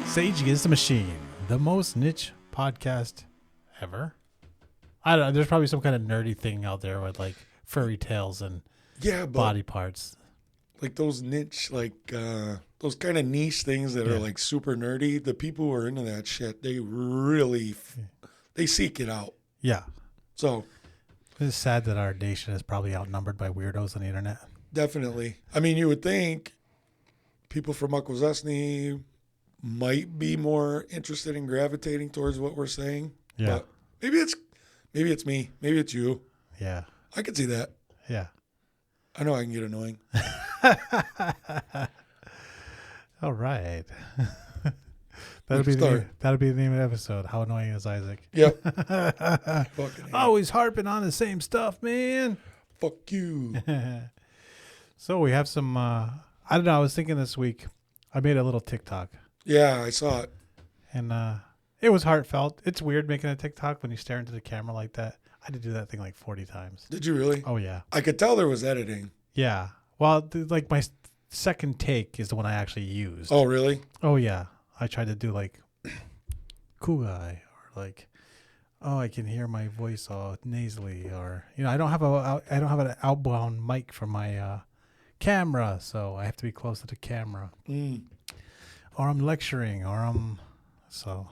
Sage Against the Machine, the most niche podcast ever. I don't know. There's probably some kind of nerdy thing out there with like furry tails and body parts. Like those niche, like those kind of niche things that are like super nerdy. The people who are into that shit, they really, they seek it out. Yeah. So it's sad that our nation is probably outnumbered by weirdos on the internet. Definitely. I mean, you would think people from Akwesasne might be more interested in gravitating towards what we're saying. Yeah. But maybe it's me. Maybe it's you. Yeah. I could see that. Yeah. I know I can get annoying. All right. That'll be the name of the episode. How annoying is Isaac? Yep. Always harping on the same stuff, man. Fuck you. So we have some, I don't know. I was thinking this week, I made a little TikTok. Yeah, I saw it. And it was heartfelt. It's weird making a TikTok when you stare into the camera like that. I had to do that thing like 40 times. Did you really? Oh, yeah. I could tell there was editing. Yeah. Well, like my second take is the one I actually used. Oh, really? Oh, yeah. I tried to do like, cool guy, or like, oh, I can hear my voice all nasally, or, you know, I don't have an outbound mic for my camera, so I have to be close to the camera. Or I'm lecturing, so.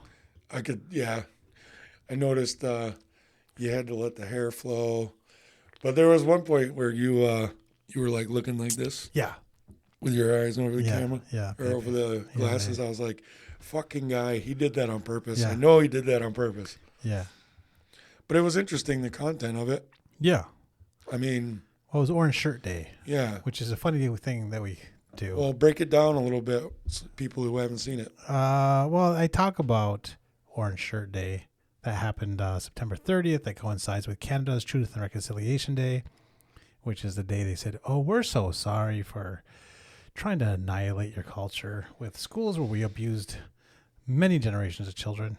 I could, yeah. I noticed you had to let the hair flow. But there was one point where you were like looking like this. Yeah. With your eyes over the camera. Yeah. Or over the glasses. Yeah, I was like, fucking guy, he did that on purpose. Yeah. I know he did that on purpose. Yeah. But it was interesting, the content of it. Yeah. I mean. Well, it was Orange Shirt Day. Yeah. Which is a funny thing that we do. Well, break it down a little bit, people who haven't seen it. Well, I talk about Orange Shirt Day. That happened September 30th. That coincides with Canada's Truth and Reconciliation Day, which is the day they said, oh, we're so sorry for trying to annihilate your culture with schools where we abused many generations of children.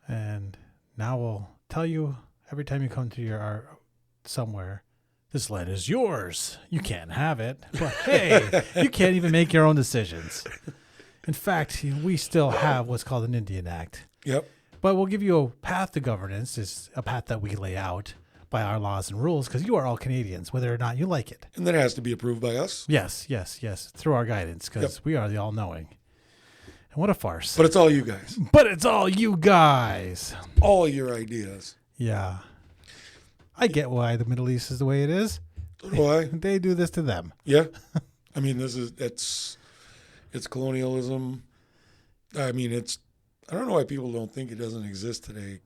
And now we'll tell you every time you come to your somewhere, this land is yours. You can't have it. But hey, you can't even make your own decisions. In fact, we still have what's called an Indian Act. Yep. But we'll give you a path to governance. It's a path that we lay out by our laws and rules because you are all Canadians, whether or not you like it. And that has to be approved by us. Yes. Through our guidance because we are the all-knowing. And what a farce. But it's all you guys. But it's all you guys. All your ideas. Yeah. I get why the Middle East is the way it is. Why? They do this to them. Yeah. I mean, it's colonialism. I mean, I don't know why people don't think it doesn't exist today.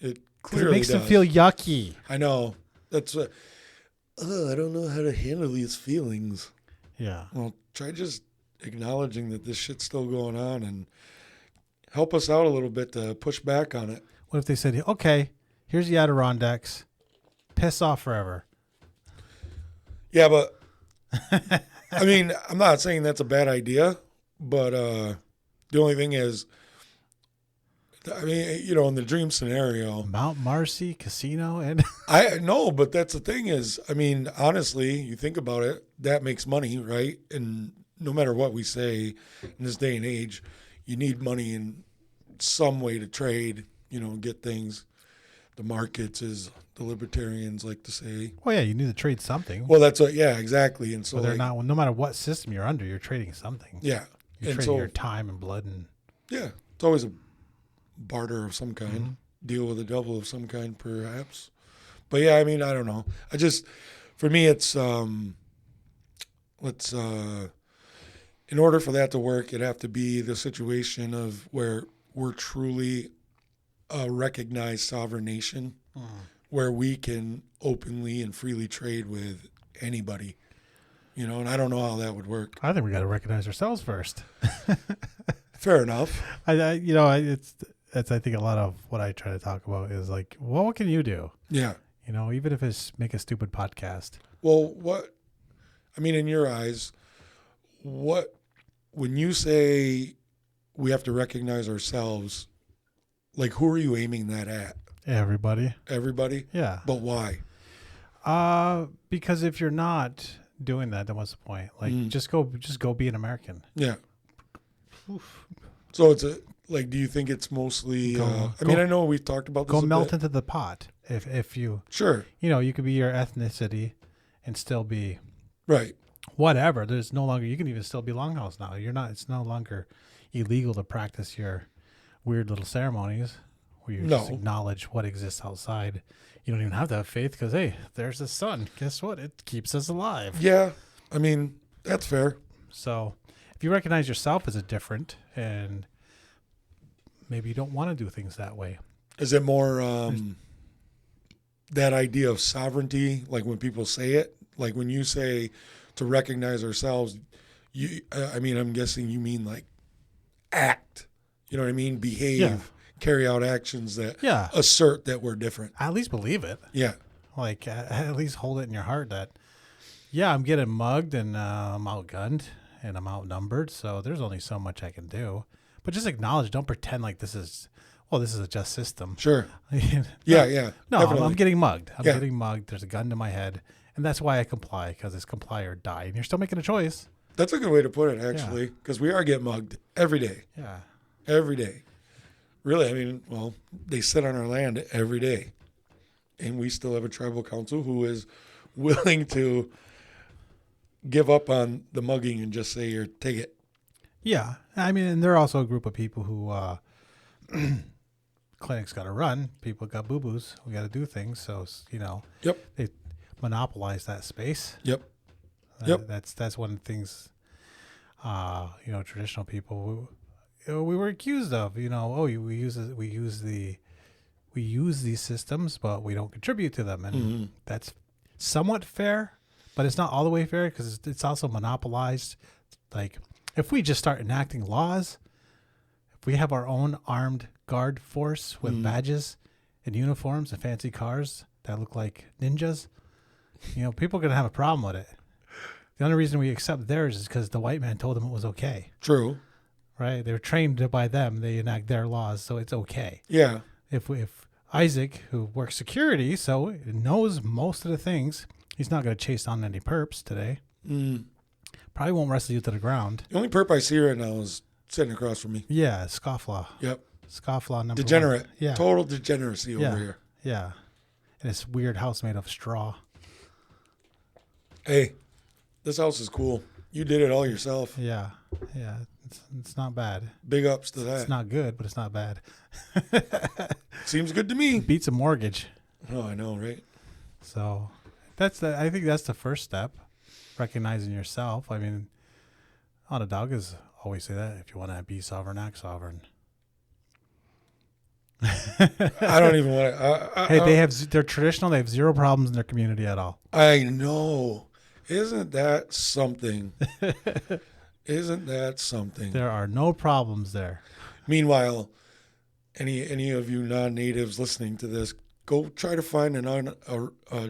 It clearly it makes does. them feel yucky. I know. That's I don't know how to handle these feelings. Yeah. Well, try just acknowledging that this shit's still going on and help us out a little bit to push back on it. What if they said, okay, here's the Adirondacks. Piss off forever. Yeah, but I mean, I'm not saying that's a bad idea, but the only thing is, I mean, you know, in the dream scenario, Mount Marcy Casino, and I know, but that's the thing is, I mean, honestly, you think about it, that makes money, right? And no matter what we say in this day and age, you need money in some way to trade, you know, get things. The markets, as the libertarians like to say. Well, yeah, you need to trade something. Well, that's what, yeah, exactly. And so, no matter what system you're under, you're trading something. Yeah. You're trading your time and blood. Yeah, it's always a barter of some kind, deal with a devil of some kind, perhaps. But yeah, I mean, I don't know. For me, it's, in order for that to work, it'd have to be the situation of where we're truly a recognized sovereign nation where we can openly and freely trade with anybody, you know, and I don't know how that would work. I think we got to recognize ourselves first. Fair enough. That's I think a lot of what I try to talk about is like, well, what can you do? Yeah. You know, even if it's make a stupid podcast. Well, in your eyes, when you say we have to recognize ourselves, like, who are you aiming that at? Everybody. Everybody? Yeah. But why? Because if you're not, doing that, then what's the point? Like, just go be an American. Yeah. Oof. So it's like, do you think it's mostly? I mean, I know we've talked about this. Go melt into the pot. If you sure, you could be your ethnicity and still be right. Whatever. There's no longer. You can even still be longhouse now. You're not. It's no longer illegal to practice your weird little ceremonies where you just acknowledge what exists outside. You don't even have to have faith because, hey, there's the sun. Guess what? It keeps us alive. Yeah. I mean, that's fair. So if you recognize yourself as a different and maybe you don't want to do things that way. Is it more that idea of sovereignty, like when people say it? Like when you say to recognize ourselves, I'm guessing you mean like act. You know what I mean? Behave, carry out actions that assert that we're different. At least believe it. Yeah. Like at least hold it in your heart that, I'm getting mugged and I'm outgunned and I'm outnumbered. So there's only so much I can do. But just acknowledge. Don't pretend like this is a just system. Sure. Yeah. No, I'm getting mugged. I'm getting mugged. There's a gun to my head. And that's why I comply, because it's comply or die. And you're still making a choice. That's a good way to put it, actually, because we are getting mugged every day. Yeah. Every day. Really, I mean, they sit on our land every day. And we still have a tribal council who is willing to give up on the mugging and just say, here, take it. Yeah. I mean, and they're also a group of people who clinics got to run. People got boo-boos. We got to do things. So, they monopolize that space. Yep. That's one of the things, traditional people, we were accused of, we use these systems, but we don't contribute to them. And that's somewhat fair, but it's not all the way fair because it's also monopolized. Like if we just start enacting laws, if we have our own armed guard force with badges and uniforms and fancy cars that look like ninjas, people are going to have a problem with it. The only reason we accept theirs is because the white man told them it was okay. True. Right? They were trained by them. They enact their laws, so it's okay. Yeah. If Isaac, who works security, so knows most of the things, he's not going to chase down any perps today. Probably won't wrestle you to the ground. The only perp I see right now is sitting across from me. Yeah, scofflaw. Yep. Scofflaw number Degenerate. 1. Yeah. Total degeneracy over here. Yeah. And this weird house made of straw. Hey, this house is cool. You did it all yourself. Yeah. It's not bad. Big ups to that. It's not good, but it's not bad. Seems good to me. Beats a mortgage. Oh, I know, right? So I think that's the first step, recognizing yourself. I mean, Onondagas always say that if you want to be sovereign, act sovereign. I don't even want to. Hey, they're traditional. They have zero problems in their community at all. I know. Isn't that something? Isn't that something? There are no problems there. Meanwhile, any of you non-natives listening to this, go try to find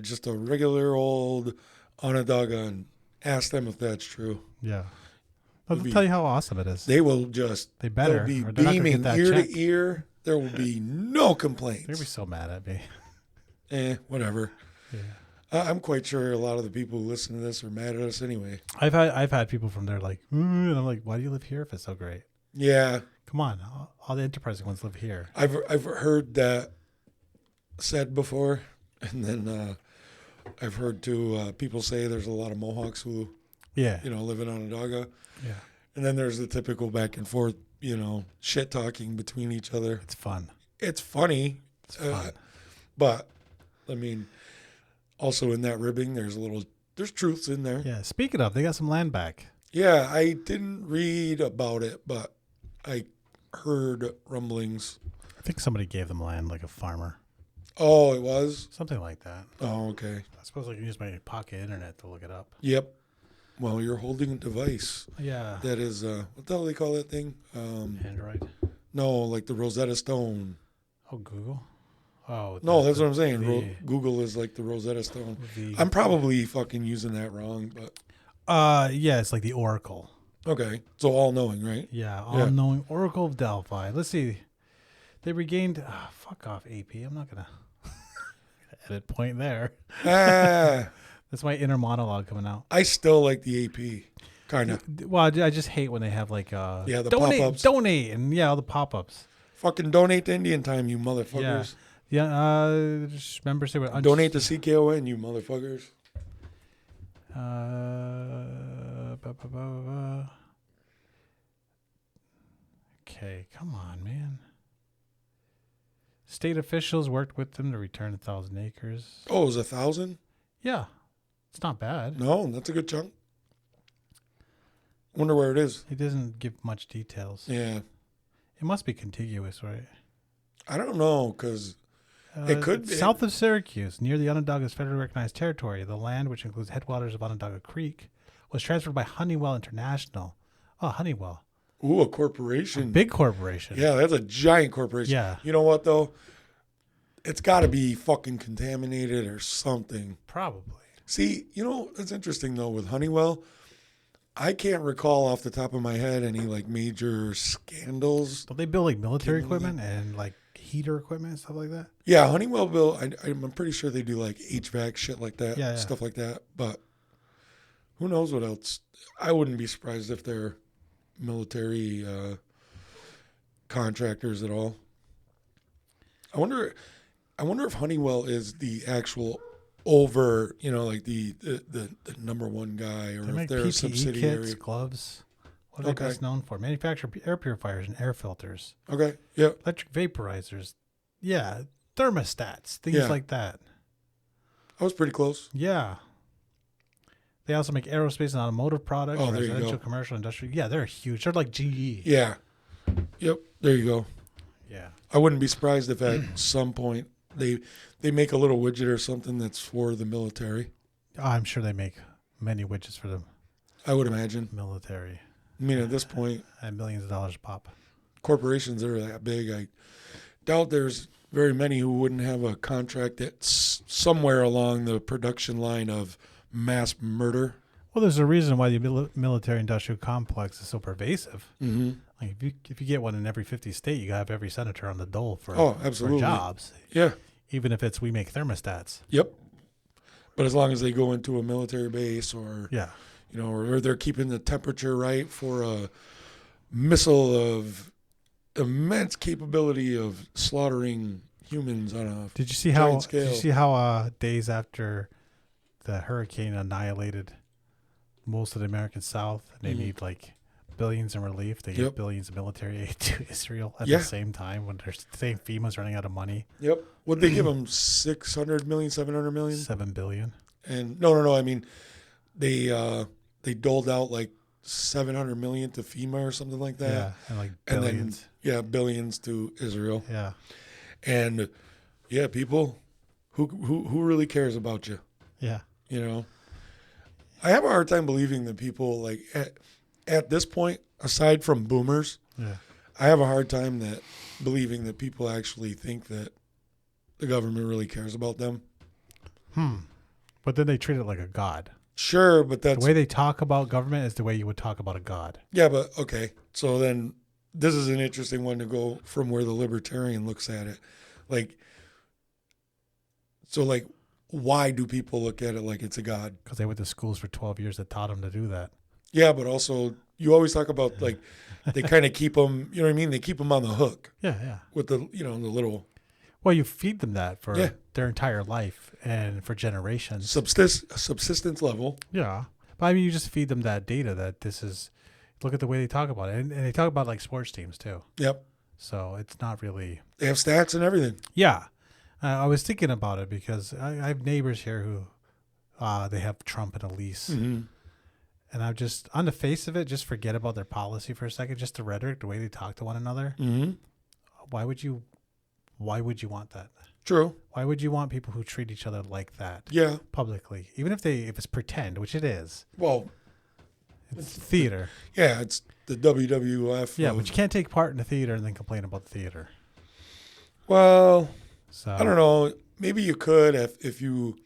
just a regular old Onondaga and ask them if that's true. Yeah. They'll tell you how awesome it is. They will just. They'll be beaming ear to ear. There will be no complaints. They'll be so mad at me. Whatever. Yeah. I'm quite sure a lot of the people who listen to this are mad at us anyway. I've had people from there like, and I'm like, why do you live here if it's so great? Yeah. Come on, all the enterprising ones live here. I've heard that said before, and then I've heard too people say there's a lot of Mohawks who, live in Onondaga. Yeah. And then there's the typical back and forth, shit talking between each other. It's fun. It's funny. It's fun. But I mean, also in that ribbing, there's truths in there. Yeah. Speaking of, they got some land back. Yeah, I didn't read about it, but I heard rumblings. I think somebody gave them land, like a farmer. Oh, it was? Something like that. Oh, okay. I suppose I can use my pocket internet to look it up. Yep. Well, you're holding a device. Yeah. That is, what the hell do they call that thing? Android? No, like the Rosetta Stone. Oh, Google? Oh. No, that's what I'm saying. Google is like the Rosetta Stone. I'm probably fucking using that wrong, but. Yeah, it's like the Oracle. Okay. So all-knowing, right? Yeah, all-knowing Oracle of Delphi. Let's see. They regained... fuck off, AP. I'm not going to edit point there. Ah. That's my inner monologue coming out. I still like the AP, kind of. Well, I just hate when they have like the donate, pop-ups. donate, and all the pop-ups. Fucking donate to Indian time, you motherfuckers. Yeah. Just remember say what. Donate to CKON, you motherfuckers. Okay, come on, man. State officials worked with them to return 1,000 acres. Oh, it was 1,000? Yeah, it's not bad. No, that's a good chunk. Wonder where it is. It doesn't give much details. Yeah. It must be contiguous, right? I don't know, because it could be. South of Syracuse, near the Onondaga's federally recognized territory, the land, which includes headwaters of Onondaga Creek, was transferred by Honeywell International. Oh, Honeywell. Ooh, a corporation. A big corporation. Yeah, that's a giant corporation. Yeah. You know what, though? It's got to be fucking contaminated or something. Probably. See, that's interesting, though, with Honeywell. I can't recall off the top of my head any, like, major scandals. Don't they build, like, military equipment and, like, heater equipment and stuff like that? Yeah, Honeywell built, I'm pretty sure they do, like, HVAC shit like that, stuff like that. But who knows what else? I wouldn't be surprised if they're military contractors at all. I wonder if Honeywell is the actual over, like the number one guy, or if they're a subsidiary. Kits, gloves. What are they best known for? Manufacture air purifiers and air filters. Okay. Yeah. Electric vaporizers. Yeah. Thermostats. Things like that. I was pretty close. Yeah. They also make aerospace and automotive products, residential, commercial, industrial. Yeah, they're huge. They're like GE. Yeah. Yep. There you go. Yeah. I wouldn't be surprised if at some point they make a little widget or something that's for the military. I'm sure they make many widgets for the I would imagine. Military. I mean, at this point, and millions of dollars a pop. Corporations that are that big, I doubt there's very many who wouldn't have a contract that's somewhere along the production line of mass murder. Well, there's a reason why the military-industrial complex is so pervasive. Mm-hmm. Like if you get one in every 50 state, you have every senator on the dole for absolutely. for jobs. Yeah. Even if it's we make thermostats. Yep. But as long as they go into a military base or or they're keeping the temperature right for a missile of immense capability of slaughtering humans on a Did you see how days after the hurricane annihilated most of the American South, they need like billions in relief. They give billions of military aid to Israel at the same time when they're saying FEMA's running out of money. Yep. Would they give them 600 million, 700 million? 7 billion. And no. I mean, they doled out like 700 million to FEMA or something like that. Yeah, and like billions. And then, billions to Israel. Yeah. And people who really cares about you? Yeah. I have a hard time believing that people like at this point, aside from boomers, I have a hard time believing that people actually think that the government really cares about them. But then they treat it like a god. Sure, but that's the way they talk about government is the way you would talk about a god. Yeah, but okay. So then this is an interesting one to go from where the libertarian looks at it. Why do people look at it like it's a god? Because they went to schools for 12 years that taught them to do that. Yeah, but also you always talk about like they kind of keep them, you know what I mean? They keep them on the hook. Yeah. With the, the little. Well, you feed them that for their entire life and for generations. Subsistence level. Yeah. But I mean, you just feed them that data that this is, look at the way they talk about it. And they talk about like sports teams too. Yep. So it's not really. They have stats and everything. Yeah. I was thinking about it because I have neighbors here who they have Trump and Elise. Mm-hmm. And I'm just, on the face of it, just forget about their policy for a second, just the rhetoric, the way they talk to one another. Mm-hmm. Why would you want that? True. Why would you want people who treat each other like that? Yeah. Publicly, even if it's pretend, which it is. Well, it's theater. Yeah, it's the WWF. Yeah, but you can't take part in the theater and then complain about the theater. Well, so I don't know. Maybe you could if you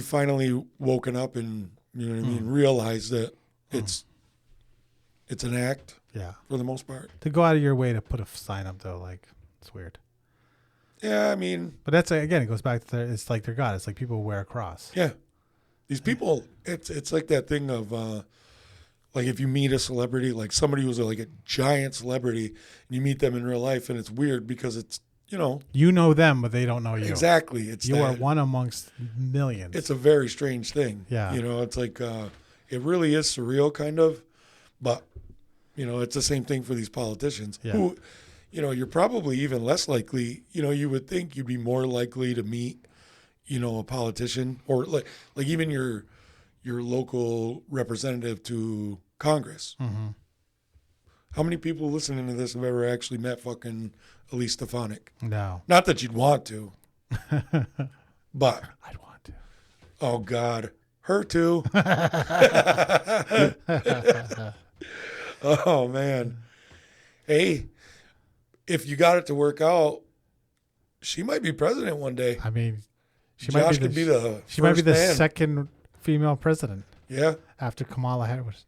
finally woken up and realized that it's an act. Yeah. For the most part. To go out of your way to put a sign up though, like it's weird. Yeah, I mean. But that's again, it goes back to it's like their God. It's like people who wear a cross. Yeah. These people, it's like that thing of like if you meet a celebrity, like somebody who's like a giant celebrity, and you meet them in real life, and it's weird because it's, you know them, but they don't know you. Exactly. It's you are one amongst millions. It's a very strange thing. Yeah. It's like it really is surreal, kind of, but it's the same thing for these politicians who, you're probably even less likely. You would think you'd be more likely to meet, a politician or like even your local representative to Congress. Mm-hmm. How many people listening to this have ever actually met fucking Elise Stefanik? No. Not that you'd want to, but I'd want to. Oh God, her too. Oh man. Hey, if you got it to work out, she might be president one day. I mean, she Josh might be could be the she might be the man. second female president. Yeah. After Kamala Harris.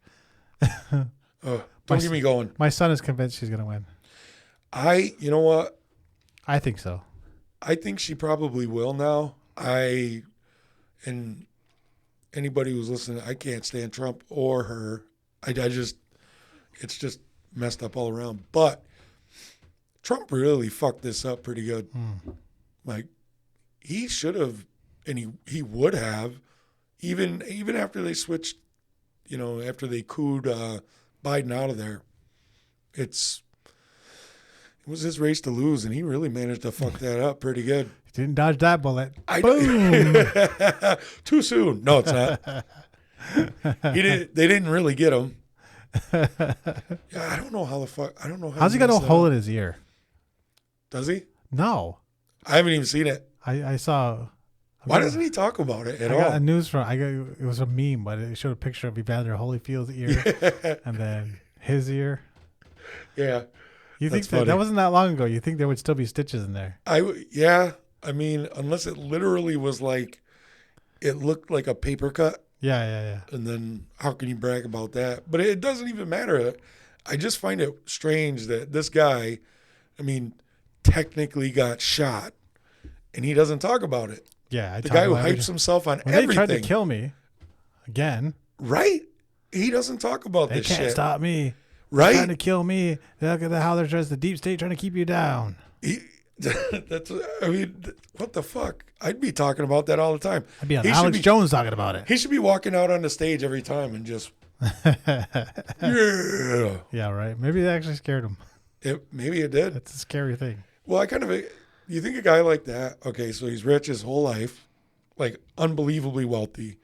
Don't get me going. My son is convinced she's going to win. You know what? I think so. I think she probably will now. And anybody who's listening, I can't stand Trump or her. It's just messed up all around. But Trump really fucked this up pretty good. Like, he should have, and he would have, even after they switched, after they cooed Biden out of there. It was his race to lose, and he really managed to fuck that up pretty good. He didn't dodge that bullet. Boom! Too soon. No, it's not. They didn't really get him. Yeah, I don't know how the fuck. I don't know how. How's he got a hole in his ear? Does he? No. I haven't even seen it. I saw. Why doesn't he talk about it at all? I got a news from. It was a meme, but it showed a picture of Evander Holyfield's ear, and then his ear. Yeah. You think that wasn't that long ago? You think there would still be stitches in there? Yeah. I mean, unless it literally was like, it looked like a paper cut. Yeah. And then how can you brag about that? But it doesn't even matter. I just find it strange that this guy, technically got shot, and he doesn't talk about it. Yeah, the guy who hypes himself on everything. They tried to kill me again. Right? He doesn't talk about this shit. They can't stop me. Right? They're trying to kill me. Look at how they're just the deep state trying to keep you down. What the fuck? I'd be talking about that all the time. I'd be on Alex Jones talking about it. He should be walking out on the stage every time and just, yeah. Yeah, right. Maybe they actually scared him. Maybe it did. That's a scary thing. Well, you think a guy like that, okay, so he's rich his whole life, like unbelievably wealthy,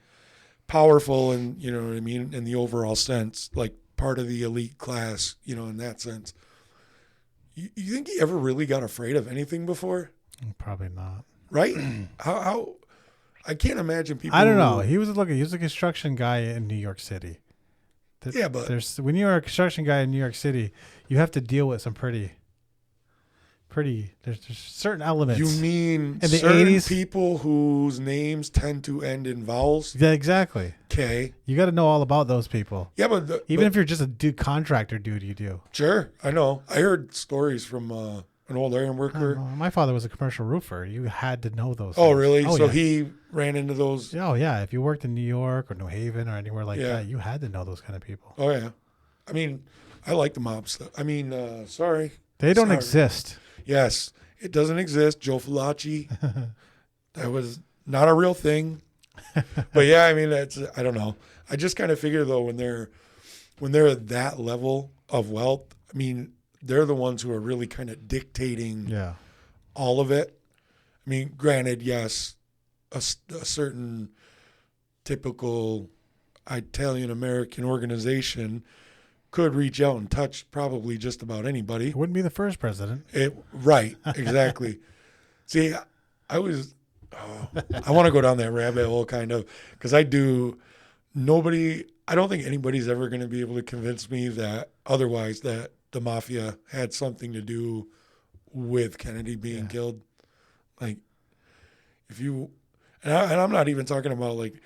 powerful, and you know what I mean, in the overall sense, like part of the elite class, in that sense. You think he ever really got afraid of anything before? Probably not. Right? How? I can't imagine people. I don't know. He was a construction guy in New York City. Yeah, but when you're a construction guy in New York City, you have to deal with some pretty. There's certain elements. You mean in the certain 80s, people whose names tend to end in vowels? Yeah, exactly. Okay. You got to know all about those people. Yeah, but if you're just a contractor dude, you do. Sure, I know. I heard stories from an old iron worker. My father was a commercial roofer. You had to know those. Oh, things. really? Oh, so yeah. he ran into those. Oh, yeah. If you worked in New York or New Haven or anywhere like that, you had to know those kind of people. Oh, yeah. I like the mob stuff. Sorry. They don't exist. Yes. It doesn't exist. Joe Falaci. That was not a real thing. But yeah, I don't know. I just kind of figure though, when they're at that level of wealth, they're the ones who are really kind of dictating all of it. Granted, yes, a certain typical Italian-American organization could reach out and touch probably just about anybody. It wouldn't be the first president. Right, exactly. See, I want to go down that rabbit hole kind of, because I don't think anybody's ever going to be able to convince me that otherwise, that the mafia had something to do with Kennedy being killed. Like, and I'm not even talking about like,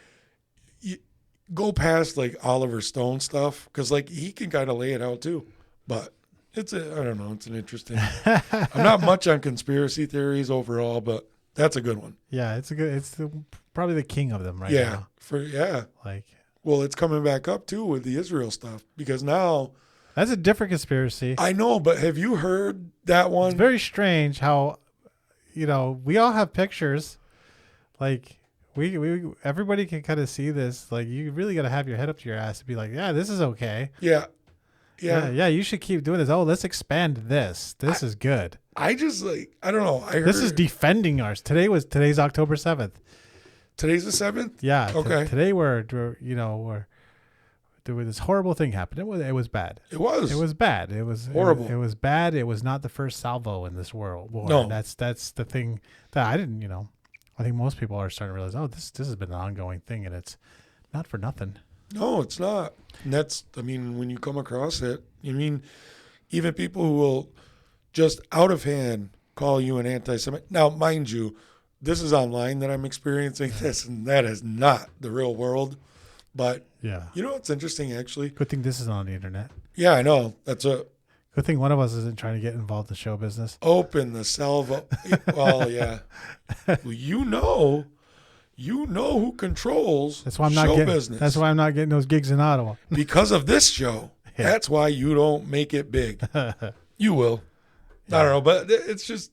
go past like Oliver Stone stuff, because like he can kind of lay it out too, but I don't know, it's an interesting. I'm not much on conspiracy theories overall, but that's a good one. Yeah, it's probably the king of them right yeah, now. Like, well, it's coming back up too with the Israel stuff because now that's a different conspiracy. I know, but have you heard that one? It's very strange how, we all have pictures. Like, we everybody can kind of see this. Like, you really got to have your head up to your ass to be like, yeah, this is okay. Yeah. Yeah, you should keep doing this. Oh, let's expand this. This is good. I just I don't know. This is defending ours. Today's October 7th. Today's the 7th? Yeah. Okay. Today we're this horrible thing happened. It was bad. It was. It was bad. It was horrible. It was bad. It was not the first salvo in this world war. No. And that's the thing that I didn't, I think most people are starting to realize, oh, this has been an ongoing thing, and it's not for nothing. No, it's not. And when you come across it, even people who will just out of hand call you an anti-Semite. Now, mind you, this is online that I'm experiencing this, and that is not the real world. But, it's interesting, actually. Good thing this is on the internet. Yeah, I know. That's a... Good thing one of us isn't trying to get involved in show business. Open the salvo. Well, yeah. Well, you know who controls show business. That's why I'm not getting those gigs in Ottawa. Because of this show. Yeah. That's why you don't make it big. You will. Yeah. I don't know, but it's just,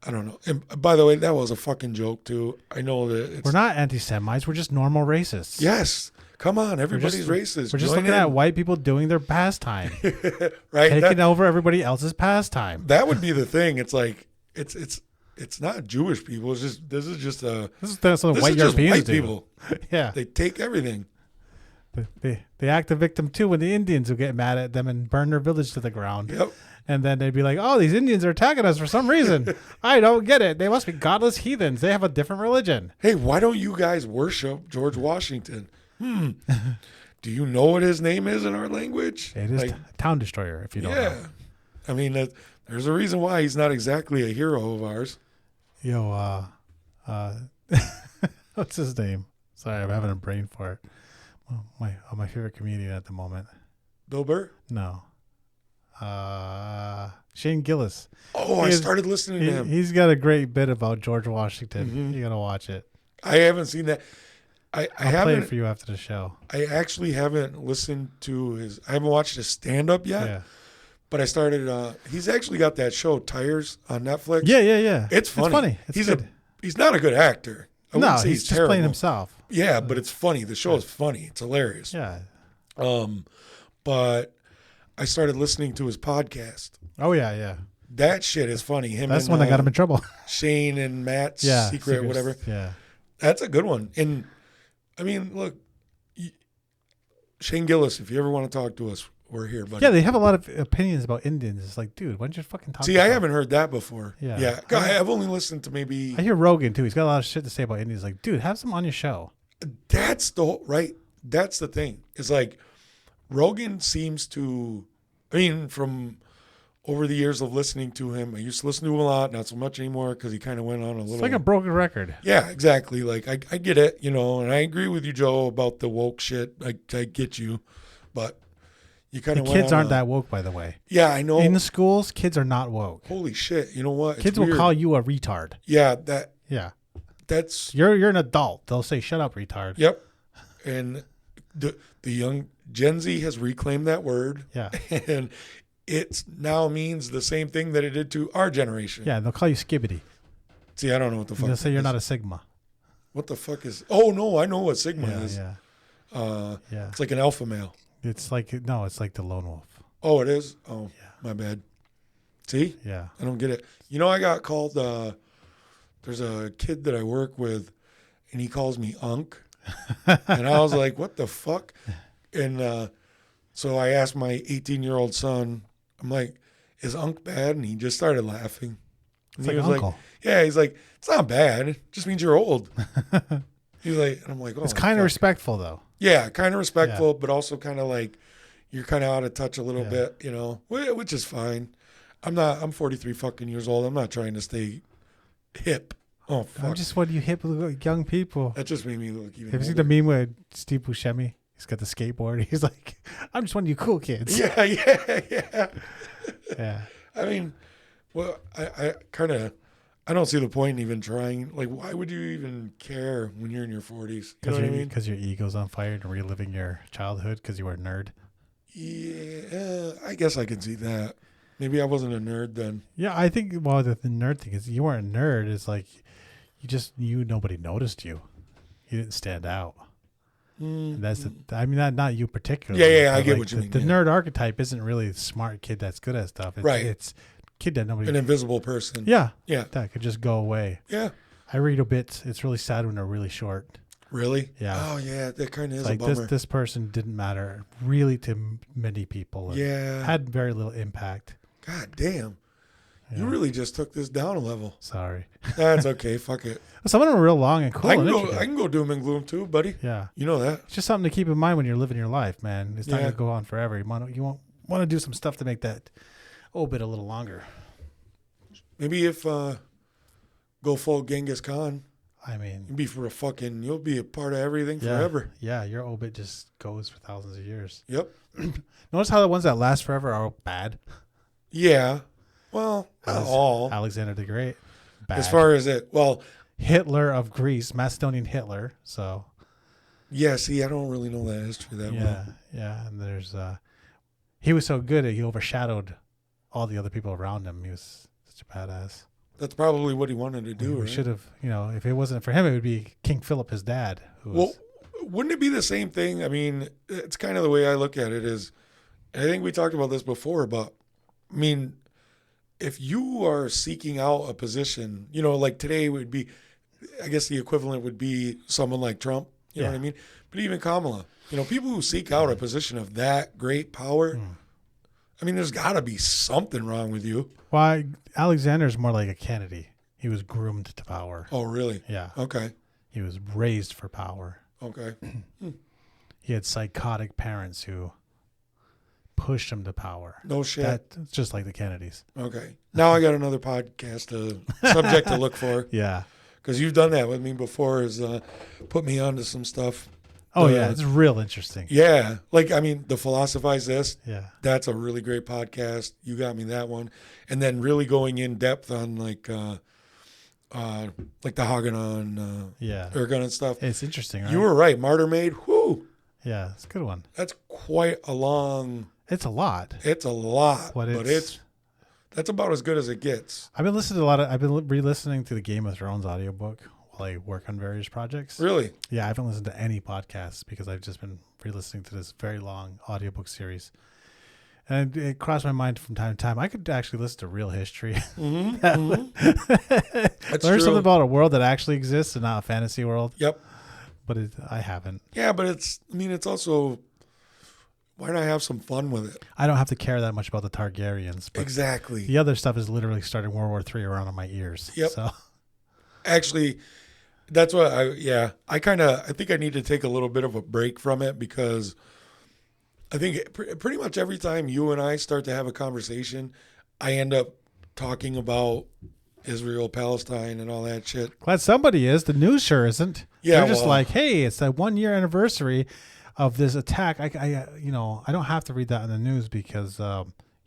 I don't know. And by the way, that was a fucking joke, too. I know that we're not anti-Semites. We're just normal racists. Yes. Come on. Everybody's racist. We're just looking at white people doing their pastime. Right. Taking over everybody else's pastime. That would be the thing. It's like, it's not Jewish people. It's just this is just white Europeans do. People. Yeah, they take everything. They act the victim too when the Indians will get mad at them and burn their village to the ground. Yep. And then they'd be like, "Oh, these Indians are attacking us for some reason. I don't get it. They must be godless heathens. They have a different religion." Hey, why don't you guys worship George Washington? Do you know what his name is in our language? It is Town Destroyer. If you don't know. I mean, there's a reason why he's not exactly a hero of ours. Yo, what's his name? Sorry, I'm having a brain fart. Well, my favorite comedian at the moment. Bill Burr? No. Shane Gillis. Oh, I started listening to him. He's got a great bit about George Washington. Mm-hmm. You gotta watch it. I haven't seen that. I'll play it for you after the show. I actually haven't listened to I haven't watched his stand-up yet. Yeah. But I started. He's actually got that show Tires on Netflix. Yeah. It's funny. He's not a good actor. No, he's just playing himself. Yeah, but it's funny. The show is funny. It's hilarious. Yeah. But I started listening to his podcast. Oh yeah. That shit is funny. That's the one that got him in trouble. Shane and Matt's Secret, whatever. Yeah. That's a good one. And I mean, look, Shane Gillis, if you ever want to talk to us, we're here, buddy. Yeah, they have a lot of opinions about Indians. It's like, dude, why don't you fucking talk? See, I haven't heard that before. Yeah. I've only listened to maybe. I hear Rogan too. He's got a lot of shit to say about Indians. Like, dude, have some on your show. That's That's the thing. It's like Rogan seems to. I mean, from over the years of listening to him, I used to listen to him a lot, not so much anymore because he kind of went on a little. It's like a broken record. Yeah, exactly. Like I get it, and I agree with you, Joe, about the woke shit. I get you, but. You kind of kids aren't that woke, by the way. Yeah, I know. In the schools, kids are not woke. Holy shit! You know what? Kids will call you a retard. Yeah, that's you're an adult. They'll say, "Shut up, retard." Yep. And the young Gen Z has reclaimed that word. Yeah. And it now means the same thing that it did to our generation. Yeah, they'll call you skibbity. See, I don't know what the fuck. They'll say you're not a Sigma. What the fuck is? Oh no, I know what Sigma is. Yeah. It's like an alpha male. It's like the lone wolf. Oh, it is? Oh, yeah. My bad. See? Yeah. I don't get it. I got called, there's a kid that I work with, and he calls me Unk. And I was like, what the fuck? And so I asked my 18-year-old son, I'm like, is Unk bad? And he just started laughing. And it's he like was uncle. Like, yeah, he's like, it's not bad. It just means you're old. He's like, and I'm like, oh. It's kind of respectful, though. Yeah, kind of respectful, but also kind of like you're kind of out of touch a little bit, which is fine. I'm 43 fucking years old. I'm not trying to stay hip. Oh, fuck. I'm just one of you hip young people. That just made me look even Have you seen the meme with Steve Buscemi? He's got the skateboard. He's like, I'm just one of you cool kids. Yeah. Yeah. I mean, well, I kind of, I don't see the point in even trying. Like, why would you even care when you're in your 40s? You know what I mean? Because your ego's on fire and reliving your childhood because you were a nerd. Yeah, I guess I can see that. Maybe I wasn't a nerd then. Yeah, I think, well, the nerd thing is you weren't a nerd. It's like nobody noticed you. You didn't stand out. And that's not you particularly. Yeah, I get what you mean. The nerd archetype isn't really the smart kid that's good at stuff. It's kid that nobody. An invisible person. Yeah. Yeah. That could just go away. Yeah. I read obits. It's really sad when they're really short. Really? Yeah. Oh, yeah. That kind of is like a bummer. This person didn't matter really to many people. Yeah. Had very little impact. God damn. Yeah. You really just took this down a level. Sorry. That's okay. Fuck it. Some of them are real long and cool. I can go doom and gloom too, buddy. Yeah. You know that. It's just something to keep in mind when you're living your life, man. It's not going to go on forever. You want to do some stuff to make that obit a little longer. Maybe if go full Genghis Khan. I mean, you'll be a part of everything forever. Yeah, your obit just goes for thousands of years. Yep. Notice how the ones that last forever are bad. Yeah. Well, not all. Alexander the Great. Bad. As far as Hitler of Greece, Macedonian Hitler. So. Yeah. See, I don't really know that history that well. Yeah. And there's, he was so good that he overshadowed all the other people around him. He was such a badass. That's probably what he wanted to do. We should have, if it wasn't for him, it would be King Philip, his dad. Wouldn't it be the same thing? I mean, it's kind of the way I look at it is, I think we talked about this before, but I mean, if you are seeking out a position, like today would be, I guess the equivalent would be someone like Trump, you know what I mean? But even Kamala, people who seek out a position of that great power, I mean, there's got to be something wrong with you. Well, Alexander's more like a Kennedy. He was groomed to power. Oh, really? Yeah. Okay. He was raised for power. Okay. He had psychotic parents who pushed him to power. No shit. That's just like the Kennedys. Okay. Now I got another podcast subject to look for. Yeah. Because you've done that with me before, is put me onto some stuff. Oh, yeah. It's real interesting. Yeah. Like, I mean, the Philosophize This. Yeah. That's a really great podcast. You got me that one. And then really going in depth on like the Haudenosaunee, Ergun and stuff. It's interesting, right? You were right. Martyr Maid. Whoo. Yeah. It's a good one. That's quite a long. It's a lot. It's a lot. But that's about as good as it gets. I've been listening to I've been re-listening to the Game of Thrones audiobook while I work on various projects. Really? Yeah, I haven't listened to any podcasts because I've just been re-listening to this very long audiobook series. And it crossed my mind from time to time. I could actually listen to real history. Mm-hmm. That's Learn true. something about a world that actually exists and not a fantasy world. Yep. But I haven't. Yeah, but it's also, why not have some fun with it? I don't have to care that much about the Targaryens. But exactly. The other stuff is literally starting World War III around on my ears. Yep. So. Actually, that's what I think I need to take a little bit of a break from it because I think pretty much every time you and I start to have a conversation, I end up talking about Israel, Palestine, and all that shit. Glad somebody is. The news sure isn't. Yeah, they're just like, hey, it's the 1 year anniversary of this attack. I don't have to read that in the news because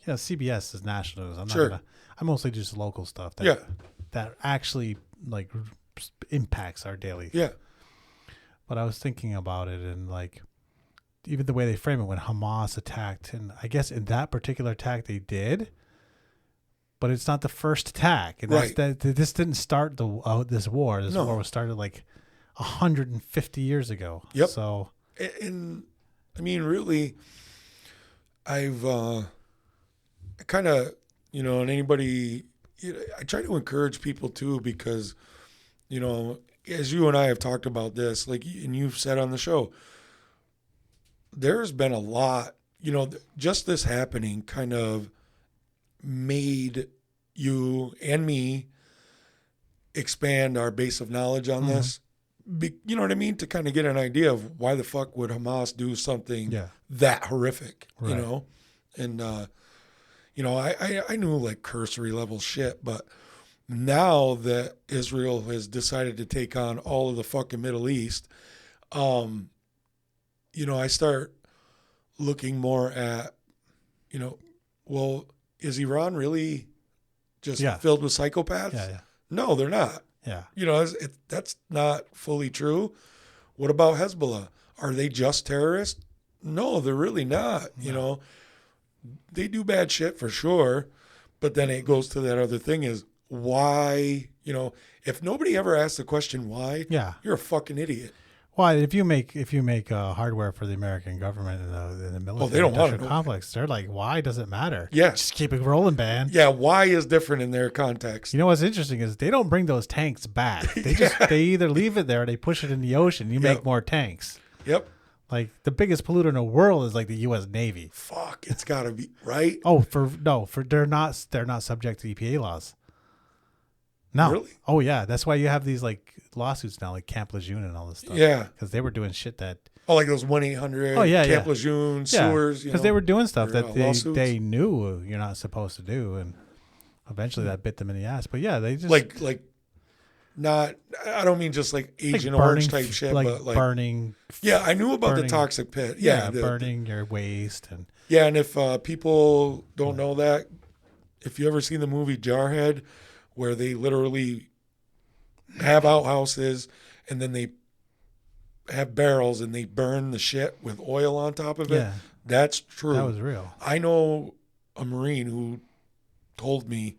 CBS is national news. I mostly just local stuff that actually like impacts our daily. Yeah. But I was thinking about it and like even the way they frame it when Hamas attacked, and I guess in that particular attack they did, but it's not the first attack. And this didn't start this war. This war was started like 150 years ago. Yep. So, and I mean, really, I've kind of, and anybody, I try to encourage people too, because, as you and I have talked about this, like, and you've said on the show, there's been a lot, just this happening kind of made you and me expand our base of knowledge on this. You know what I mean? To kind of get an idea of why the fuck would Hamas do something that horrific, right. And, I knew like cursory level shit, but now that Israel has decided to take on all of the fucking Middle East, I start looking more at, well, is Iran really just filled with psychopaths? Yeah. No, they're not. Yeah. That's not fully true. What about Hezbollah? Are they just terrorists? No, they're really not. They do bad shit for sure. But then it goes to that other thing is why, if nobody ever asks the question why, you're a fucking idiot. Well, if you make hardware for the American government in the military they don't want it. complex, they're like, why does it matter? Yeah. Just keep it rolling, man. Yeah, why is different in their context. You know what's interesting is they don't bring those tanks back. They either leave it there or they push it in the ocean. You make more tanks. Yep. Like the biggest polluter in the world is like the U.S. Navy. Fuck, it's got to be right. Oh, they're not subject to EPA laws. No. Really? Oh yeah, that's why you have these like lawsuits now, like Camp Lejeune and all this stuff. Yeah, because they were doing shit that. Oh, like those 1-800. Camp Lejeune sewers. Because they were doing stuff that they knew you're not supposed to do, and eventually that bit them in the ass. But yeah, they just like not. I don't mean just like Agent Orange type shit, but like burning. Yeah, I knew about the toxic pit. Yeah, burning your waste and. Yeah, and if people don't know that, if you ever seen the movie Jarhead, where they literally have outhouses and then they have barrels and they burn the shit with oil on top of it. Yeah, that's true. That was real. I know a Marine who told me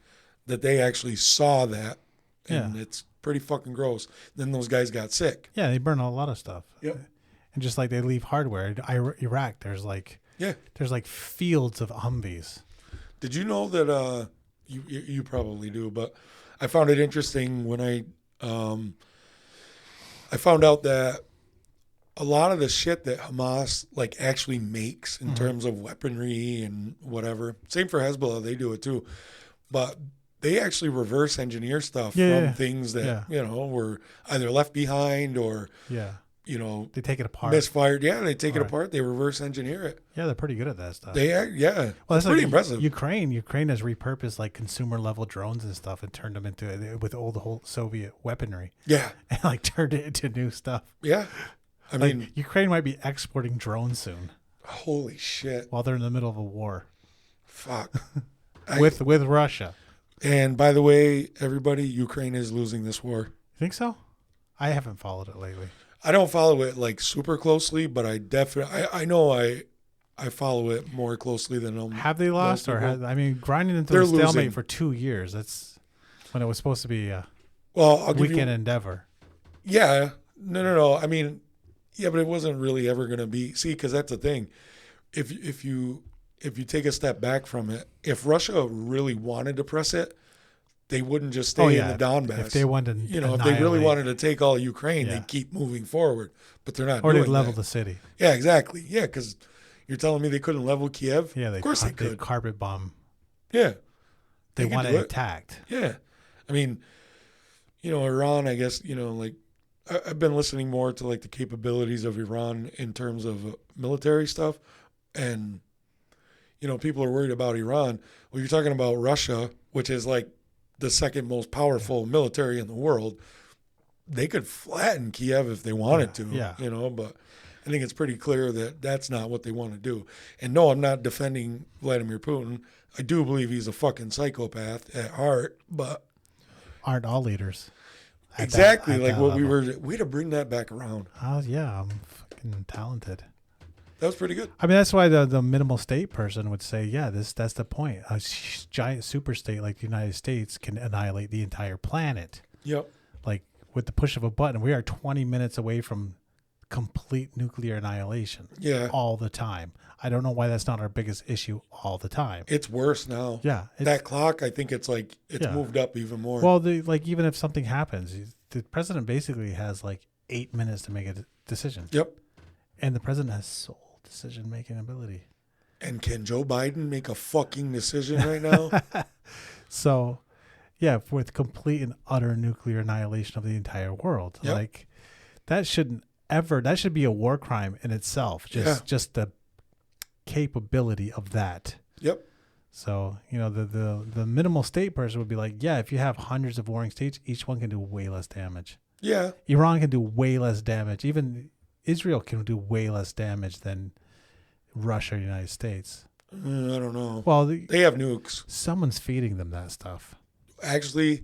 that they actually saw that, and it's pretty fucking gross. Then those guys got sick. Yeah, they burn a lot of stuff. Yep. And just like they leave hardware. Iraq, there's like fields of Humvees. Did you know that you probably do, but I found it interesting when I found out that a lot of the shit that Hamas like actually makes in terms of weaponry and whatever. Same for Hezbollah, they do it too. But they actually reverse engineer stuff from things that, were either left behind or they take it apart. Misfired. Yeah, they take it apart. They reverse engineer it. Yeah, they're pretty good at that stuff. Well, that's pretty impressive. Ukraine has repurposed like consumer level drones and stuff and turned them into with the whole Soviet weaponry. Yeah. And like turned it into new stuff. Yeah. I mean, Ukraine might be exporting drones soon. Holy shit. While they're in the middle of a war. Fuck. with Russia. And by the way, everybody, Ukraine is losing this war. You think so? I haven't followed it lately. I don't follow it like super closely, but I definitely, I know I follow it more closely than Have they lost grinding into a stalemate for 2 years. That's when it was supposed to be a weekend endeavor. Yeah. No. I mean, yeah, but it wasn't really ever going to be. See, because that's the thing. If you take a step back from it, if Russia really wanted to press it, they wouldn't just stay in the Donbass. If they wanted to, if they really wanted to take all Ukraine, they'd keep moving forward. But they're not. Or doing they'd level that. the city. Yeah, exactly. Yeah, because you're telling me they couldn't level Kiev? Yeah, of course they could. They'd carpet bomb. Yeah, they want it attacked. Yeah, I mean, Iran. I guess like I've been listening more to like the capabilities of Iran in terms of military stuff, and people are worried about Iran. Well, you're talking about Russia, which is like the second most powerful military in the world. They could flatten Kiev if they wanted to, but I think it's pretty clear that that's not what they want to do. And no, I'm not defending Vladimir Putin. I do believe he's a fucking psychopath at heart, but aren't all leaders. Exactly. Like what we were, way to bring that back around. Oh yeah. I'm fucking talented. That was pretty good. I mean, that's why the minimal state person would say, that's the point. A giant super state like the United States can annihilate the entire planet. Yep. Like with the push of a button. We are 20 minutes away from complete nuclear annihilation. Yeah. All the time. I don't know why that's not our biggest issue all the time. It's worse now. Yeah. That clock, I think it's moved up even more. Well, even if something happens, the president basically has like 8 minutes to make a decision. Yep. And the president has sole decision-making ability. And can Joe Biden make a fucking decision right now? So, yeah, with complete and utter nuclear annihilation of the entire world. Yep. Like, that should be a war crime in itself. Just the capability of that. Yep. So, the minimal state person would be like, yeah, if you have hundreds of warring states, each one can do way less damage. Yeah. Iran can do way less damage. Even Israel can do way less damage than Russia or the United States. I don't know. Well, they have nukes. Someone's feeding them that stuff. Actually,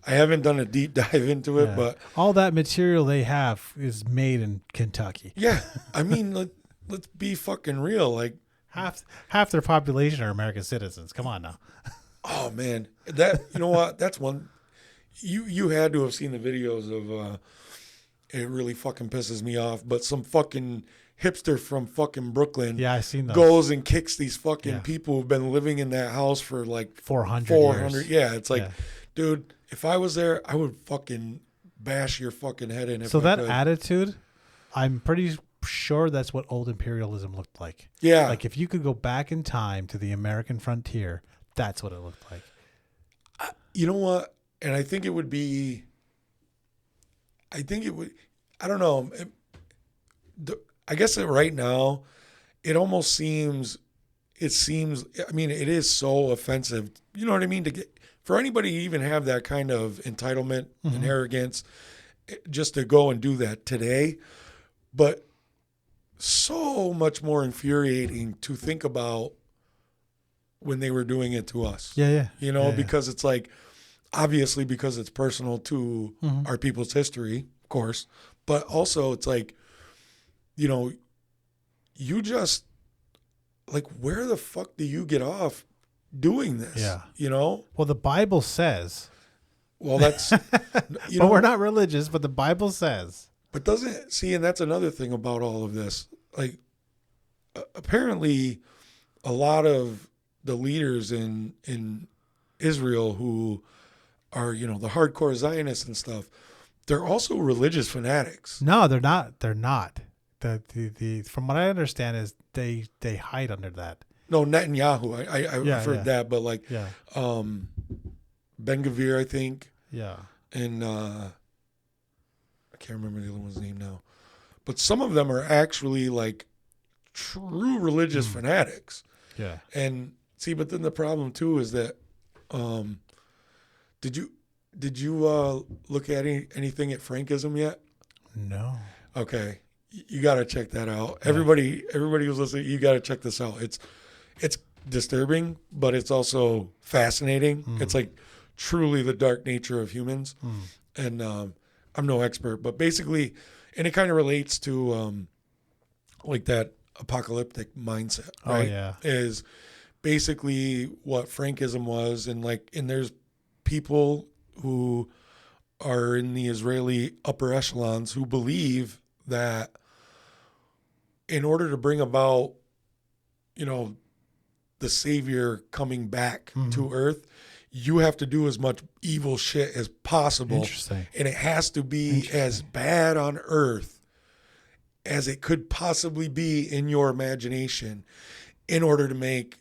I haven't done a deep dive into it, Yeah. but all that material they have is made in Kentucky. yeah, I mean, let's be fucking real. Like Half their population are American citizens. Come on now. oh man, that you know what? That's one. You had to have seen the videos of. It really fucking pisses me off. But some fucking hipster from fucking Brooklyn, Yeah, I seen those. goes and kicks these fucking Yeah. people who've been living in that house for like 400 years. Yeah, it's like, Yeah. dude, if I was there, I would fucking bash your fucking head in. If So I that could. attitude, I'm pretty sure that's what old imperialism looked like. Yeah, Like if you could go back in time to the American frontier, that's what it looked like. you know what? And I think it would be. I think it would. I don't know. I guess that right now, it almost seems. It seems. I mean, it is so offensive. You know what I mean? To get for anybody to even have that kind of entitlement and arrogance, just to go and do that today, but so much more infuriating to think about when they were doing it to us. Yeah. You know, Yeah. because it's like, obviously because it's personal to our people's history, of course, but also it's like, you know, you just, like, where the fuck do you get off doing this? Yeah. You know? Well, the Bible says, Well, that's, you but know, we're not religious, but the Bible says. but doesn't, see, and that's another thing about all of this. Like, apparently a lot of the leaders in Israel who are, you know, the hardcore Zionists and stuff, they're also religious fanatics. No, they're not. They're not. The from what I understand is they hide under that. No, Netanyahu. I've Yeah, heard yeah. that, but like Yeah. Ben Gvir, I think, Yeah. and I can't remember the other one's name now. But some of them are actually like true religious fanatics. Yeah. And see, but then the problem too is that did you look at anything at Frankism yet? No. Okay. You got to check that out. Yeah. Everybody who's listening, you got to check this out. It's disturbing, but it's also fascinating. It's like truly the dark nature of humans. And I'm no expert, but basically, and it kind of relates to like that apocalyptic mindset, right? Oh, yeah. Is basically what Frankism was, and there's people who are in the Israeli upper echelons who believe that in order to bring about, you know, the savior coming back to earth, you have to do as much evil shit as possible. Interesting. And it has to be as bad on earth as it could possibly be in your imagination in order to make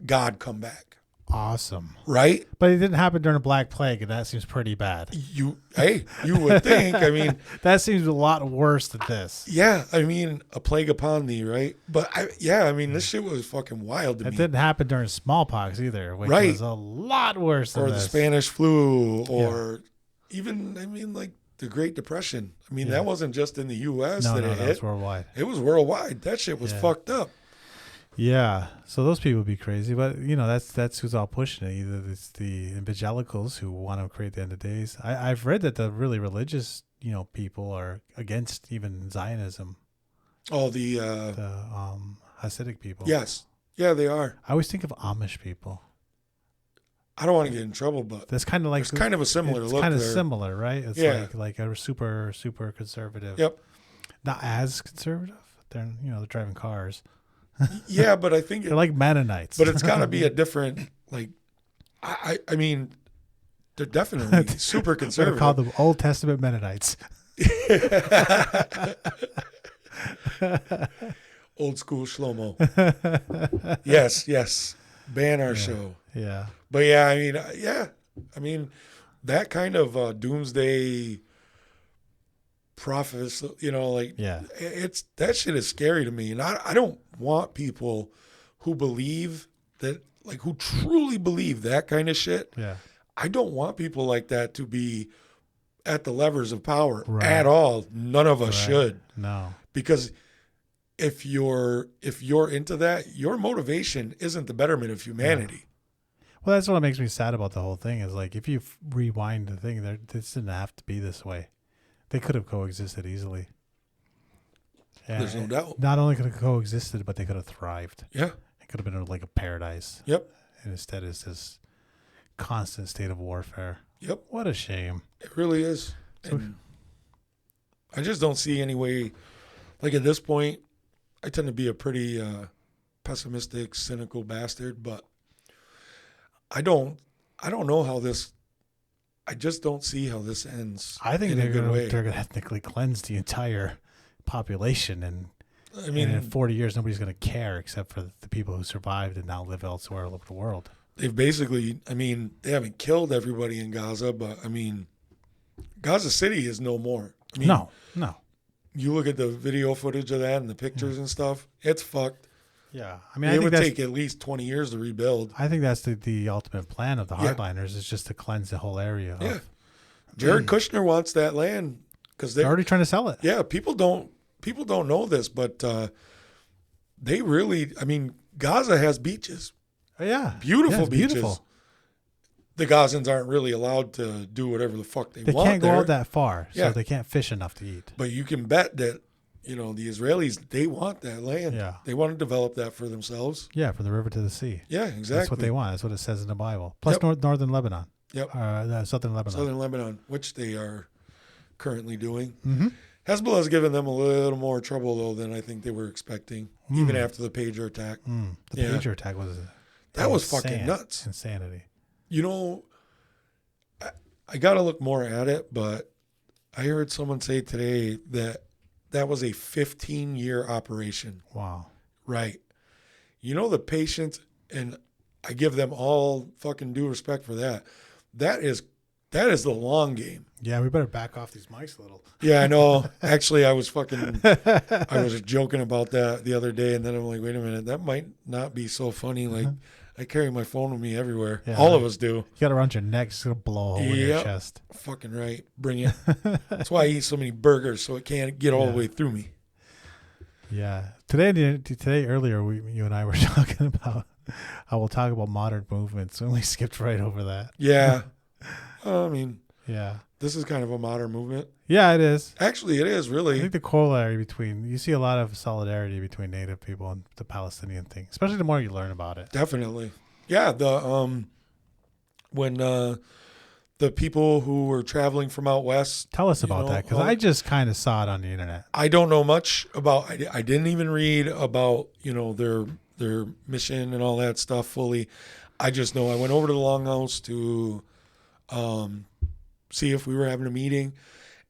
God come back. Awesome. Right? But it didn't happen during a Black Plague, and that seems pretty bad. You would think. I mean, that seems a lot worse than this. yeah. I mean, a plague upon thee, right? But I mean, this shit was fucking wild to me. It didn't happen during smallpox either, which Right. was a lot worse than Or the this. Spanish flu, or even, I mean, like the Great Depression. I mean, that wasn't just in the U.S. No, that no, it that hit. was worldwide. It was worldwide. That shit was fucked up. Yeah, so those people would be crazy, but you know that's who's all pushing it. Either it's the evangelicals who want to create the end of days. I've read that the really religious, you know, people are against even Zionism. Oh, the Hasidic people. yes, yeah, they are. I always think of Amish people. I don't want to get in trouble, but That's kind of like it's kind of a similar it's look. kind of there. similar, right? It's Yeah. like a super conservative. Yep. Not as conservative. They're they're driving cars. Yeah, but I think They're like Mennonites. but it's got to be a different, like, I mean, they're definitely super We're conservative. call them Old Testament Mennonites. Old school Shlomo. Yes. Ban our show. Yeah. But I mean, that kind of doomsday prophet, you know, like, it's that shit is scary to me, and I don't want people who believe that, like, who truly believe that kind of shit. Yeah. I don't want people like that to be at the levers of power at all. None of us should. No. Because if you're into that, your motivation isn't the betterment of humanity. Well, that's what makes me sad about the whole thing is like if you rewind the thing, this didn't have to be this way. They could have coexisted easily. Yeah, There's no doubt. Not only could have coexisted, but they could have thrived. Yeah. It could have been like a paradise. Yep. And instead, it's this constant state of warfare. Yep. What a shame. It really is. And I just don't see any way. Like at this point, I tend to be a pretty pessimistic, cynical bastard, but I don't know how this. I just don't see how this ends. I think they're way. going to ethnically cleanse the entire population, and I mean, in 40 years, nobody's going to care except for the people who survived and now live elsewhere all over the world. They've basically, I mean, they haven't killed everybody in Gaza, but I mean, Gaza City is no more. I mean, no. You look at the video footage of that and the pictures and stuff, it's fucked. Yeah. I mean, it would take at least 20 years to rebuild. I think that's the ultimate plan of the hardliners is just to cleanse the whole area. Yeah. Jared Kushner wants that land because they're already trying to sell it. Yeah. People don't know this, but they really, I mean, Gaza has beaches. Oh, yeah. Beautiful beaches. Beautiful. The Gazans aren't really allowed to do whatever the fuck they want. They can't go out that far, so yeah. they can't fish enough to eat. But you can bet that, the Israelis, they want that land. Yeah. They want to develop that for themselves. Yeah, from the river to the sea. Yeah, exactly. That's what they want. That's what it says in the Bible. Plus northern Lebanon. Yep. Southern Lebanon. Southern Lebanon, which they are currently doing. Mm-hmm. Hezbollah's given them a little more trouble, though, than I think they were expecting, even after the pager attack. The pager attack was... That was fucking nuts. Insanity. I got to look more at it, but I heard someone say today that was a 15-year operation. Wow. Right. The patience, and I give them all fucking due respect for that. That is the long game. Yeah, we better back off these mics a little. Yeah, I know. Actually, I was joking about that the other day, and then I'm like, wait a minute, that might not be so funny. Like, I carry my phone with me everywhere. Yeah, all of us do. You got it around your neck, it's going to blow a hole in your chest. Fucking right. Bring it. That's why I eat so many burgers, so it can't get all the way through me. Yeah. Today earlier, you and I were talking about how we'll talk about modern movements, and we skipped right over that. Yeah. I mean, yeah. This is kind of a modern movement. Yeah, it is. Actually, it is, really. I think the corollary you see a lot of solidarity between Native people and the Palestinian thing, especially the more you learn about it. Definitely. Yeah, when the people who were traveling from out west. Tell us about that, because I just kind of saw it on the internet. I don't know much about, I didn't even read about, their mission and all that stuff fully. I just know I went over to the Longhouse to see if we were having a meeting,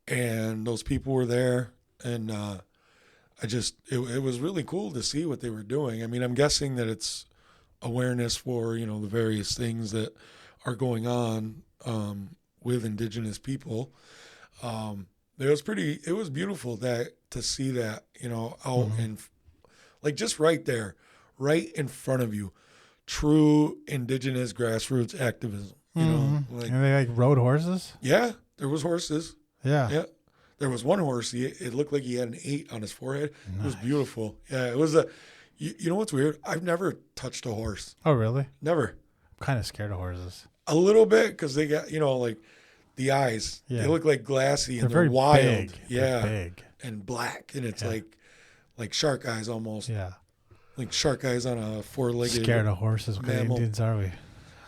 and those people were there, and it was really cool to see what they were doing. I mean, I'm guessing that it's awareness for the various things that are going on with Indigenous people. It was beautiful to see that out and like just right there, right in front of you, true Indigenous grassroots activism. And they rode horses? Yeah, there was horses. Yeah. Yeah. There was one horse. It looked like he had an 8 on his forehead. Nice. It was beautiful. Yeah, it was you know what's weird? I've never touched a horse. Oh, really? Never. I'm kind of scared of horses. A little bit, because they got, like the eyes. Yeah. They look like glassy and they're wild. Big. Yeah. They're big. And black. And it's like shark eyes almost. Yeah. Like shark eyes on a 4-legged Scared of horses. What kind of Indians are we?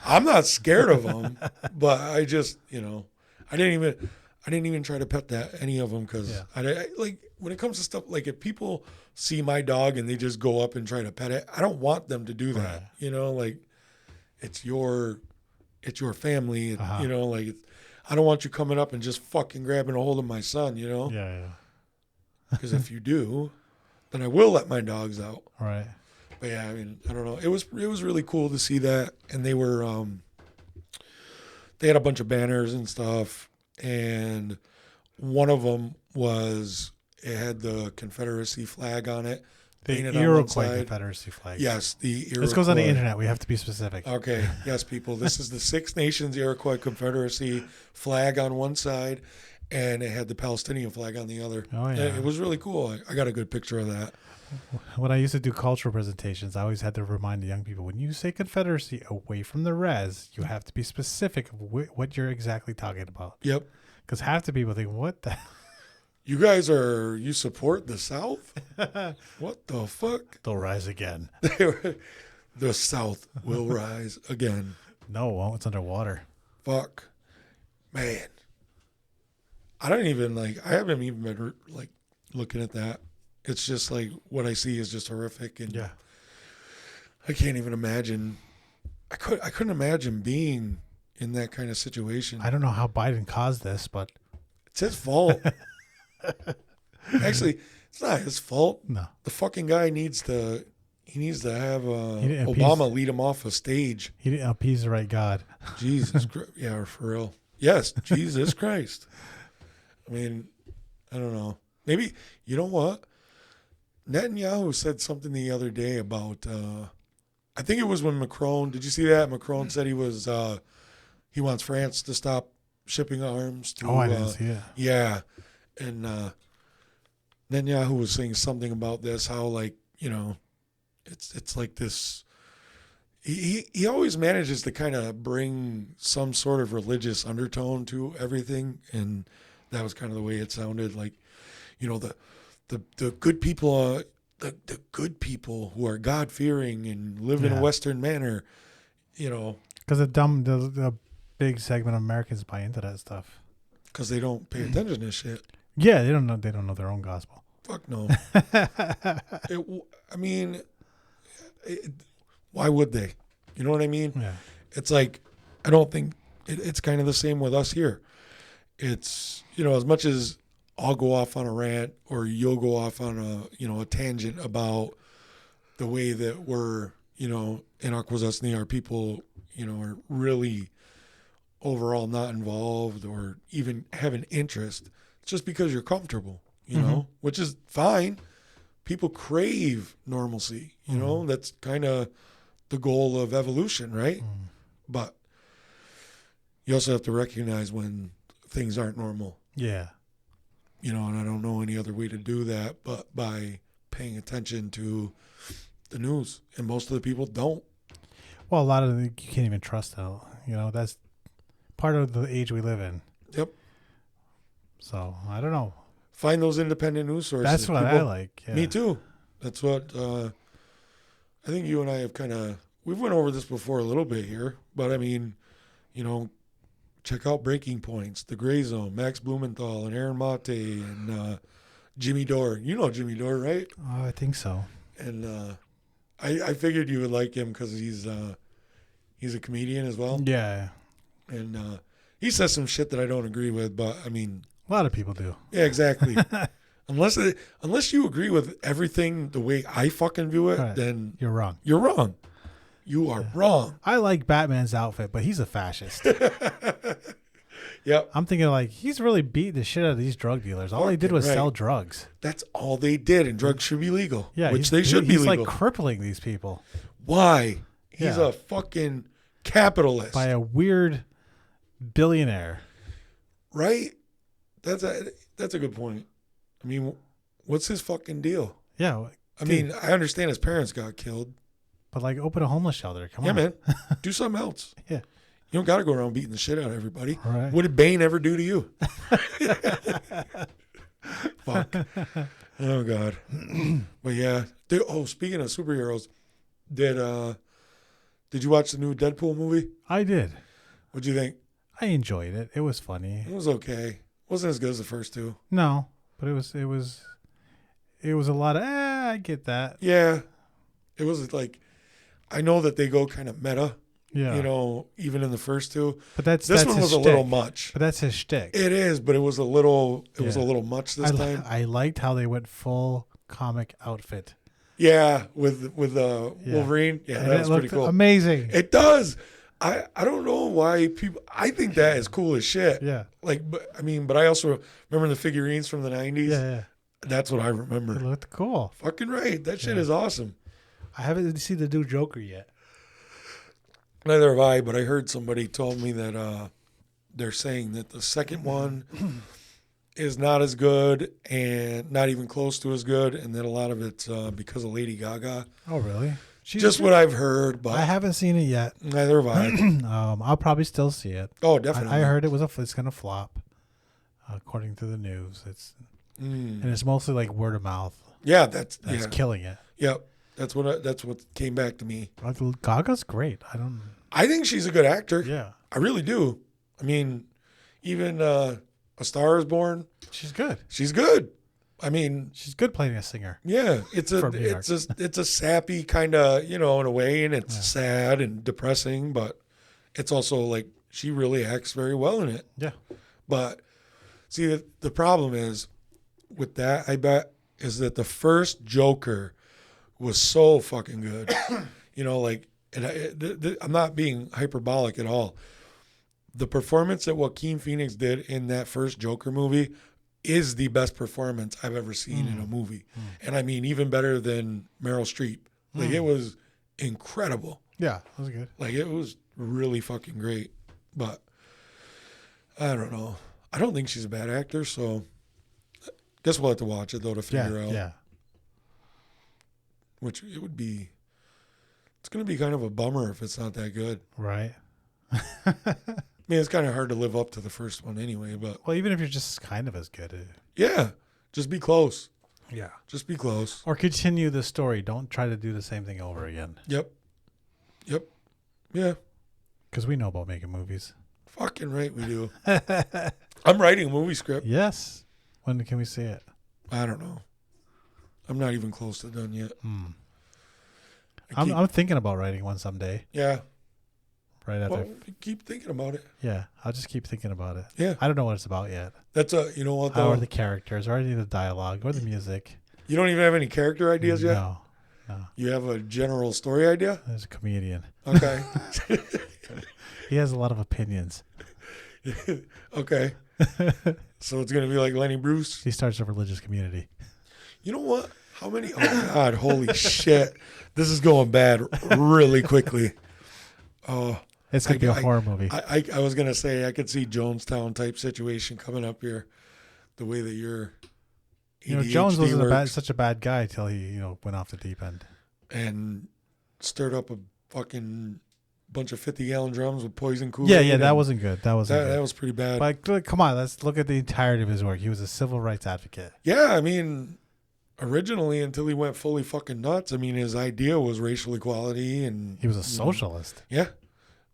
I'm not scared of them, but I just, I didn't even try to pet any of them, because I like when it comes to stuff, like if people see my dog and they just go up and try to pet it, I don't want them to do that. Right. Like it's your family, like I don't want you coming up and just fucking grabbing a hold of my son, Yeah. Because if you do, then I will let my dogs out. Right. But yeah, I mean, I don't know. It was really cool to see that, and they were they had a bunch of banners and stuff, and one of them it had the Confederacy flag on it. The Iroquois Confederacy flag. Yes, the Iroquois. This goes on the internet. We have to be specific. Okay. Yes, people. This is the Six Nations Iroquois Confederacy flag on one side, and it had the Palestinian flag on the other. Oh, yeah. And it was really cool. I got a good picture of that. When I used to do cultural presentations, I always had to remind the young people, when you say Confederacy away from the res, you have to be specific of what you're exactly talking about. Yep. Because half the people think, what the... You support the South? What the fuck? They'll rise again. The South will rise again. No, it won't. It's underwater. Fuck. Man. I haven't even been like looking at that. It's just like what I see is just horrific, and Yeah. I can't even imagine. I couldn't imagine being in that kind of situation. I don't know how Biden caused this, but It's his fault. Actually, it's not his fault. no. The fucking guy needs to have didn't Obama lead him off a stage. He didn't appease the right God. Jesus Christ. Yeah, for real. Yes, Jesus Christ. I mean, I don't know. Maybe, you know what? Netanyahu said something the other day about, I think it was when Macron, did you see that? Macron said he wants France to stop shipping arms to. I didn't see it. Yeah. And Netanyahu was saying something about this, how, like, you know, it's like this. He always manages to kind of bring some sort of religious undertone to everything, and that was kind of the way it sounded. Like, you know, the good people, the good people who are God fearing and live in a Western manner, you know, Because the big segment of Americans buy into that stuff. because they don't pay attention to shit. Yeah, they don't know their own gospel. Fuck no. Why would they? You know what I mean? Yeah. It's like, I don't think it's kind of the same with us here. It's, you know, as much as I'll go off on a rant or you'll go off on a tangent about the way that we're, you know, in Akwesasne, our people, you know, are really overall not involved or even have an interest. It's just because you're comfortable, you know, which is fine. People crave normalcy, you know, that's kind of the goal of evolution, right? But you also have to recognize when things aren't normal. Yeah. You know, and I don't know any other way to do that but by paying attention to the news. And most of the people don't. Well, a lot of you can't even trust that. You know, that's part of the age we live in. Yep. So, I don't know. Find those independent news sources. That's what I like. Yeah. Me too. That's what I think you and I have we've went over this before a little bit here, but I mean, you know, check out Breaking Points, The Gray Zone, Max Blumenthal and Aaron Mate and Jimmy Dore. You know Jimmy Dore, right? Oh, I think so. And I figured you would like him because he's a comedian as well. Yeah. And he says some shit that I don't agree with, but I mean, A lot of people do. yeah, exactly. Unless you agree with everything the way I fucking view it, Right. then You're wrong. you're wrong. You are wrong. I like Batman's outfit, but he's a fascist. Yep. I'm thinking like he's really beat the shit out of these drug dealers. All they did was Right. sell drugs. That's all they did, and drugs should be legal. Yeah, which they should be he's legal. like crippling these people Why? He's Yeah. a fucking capitalist, by a weird billionaire. right? That's a good point. I mean, what's his fucking deal? Yeah, I mean, I understand his parents got killed. but like open a homeless shelter. Come Yeah, on, man. Do something else. Yeah. You don't got to go around beating the shit out of everybody. Right. What did Bane ever do to you? Fuck. Oh, God. But yeah. Speaking of superheroes, did you watch the new Deadpool movie? I did. What'd you think? I enjoyed it. It was funny. It was okay. Wasn't as good as the first two. No, but it was a lot of. I get that. Yeah. It was like, I know that they go kind of meta, Yeah, you know, even in the first two. but this This one was a little shtick. much. But that's his shtick. It is, but it was a little Yeah. much this time. I liked how they went full comic outfit. Yeah, with Wolverine. Yeah, And that it was pretty looked cool. amazing. It does. I don't know why people. I think that is cool as shit. Yeah, Like, but I also remember the figurines from the 90s. yeah. That's what I It remember. looked cool. Fucking right. That shit Yeah. is awesome. I haven't seen the new Joker yet. Neither have I, but I heard somebody told me that they're saying that the second one is not as good and not even close to as good, and then a lot of it's because of Lady Gaga. Oh, really? She's Just good. what I've heard, but I haven't seen it yet. neither have I. I'll probably still see it. Oh, definitely. I heard it's gonna flop, according to the news. And it's mostly like word of mouth. Yeah, That's yeah. killing it. Yep, that's what came back to me. Gaga's great. I think she's a good actor. Yeah, I really do. I mean, even A Star Is Born. she's good. She's good. I mean, She's good playing a singer. yeah, it's From New York. a sappy kind of, in a way, and it's sad and depressing, but it's also like she really acts very well in it. Yeah. But see, the problem is with that, I bet, is that the first Joker was so fucking good. And I'm not being hyperbolic at all. The performance that Joaquin Phoenix did in that first Joker movie is the best performance I've ever seen in a movie. And I mean, even better than Meryl Streep. Like, it was incredible. Yeah, that was good. Like, it was really fucking great. But I don't know. I don't think she's a bad actor, so guess we'll have to watch it, though, to figure out. Yeah. Which it's going to be kind of a bummer if it's not that good. Right. I mean, it's kind of hard to live up to the first one anyway, but Well, even if you're just kind of as good. yeah, just be close. Yeah. Just be close. Or continue the story. Don't try to do the same thing over again. Yep. Yeah. Because we know about making movies. Fucking right we do. I'm writing a movie script. Yes. When can we see it? I don't know. I'm not even close to done yet. I'm thinking about writing one someday. Yeah. Right after. Well, keep thinking about it. Yeah. I'll just keep thinking about it. Yeah. I don't know what it's about yet. That's you know what, How though? are the characters, or any of the dialogue, or the music. You don't even have any character ideas yet? No. You have a general story idea? There's a comedian. Okay. He has a lot of opinions. Okay. So it's going to be like Lenny Bruce? He starts a religious community. You know what? How many? Oh, God. Holy shit. This is going bad really quickly. Oh. It's going to be a horror movie. I was going to say, I could see Jonestown type situation coming up here. The way that you're... Jones wasn't such a bad guy till he, went off the deep end. And stirred up a fucking bunch of 50-gallon drums with poison Kool-Aid. Yeah, that wasn't good. That was pretty bad. But come on, let's look at the entirety of his work. He was a civil rights advocate. Yeah, I mean, originally, until he went fully fucking nuts, I mean, his idea was racial equality, and he was a socialist. Yeah,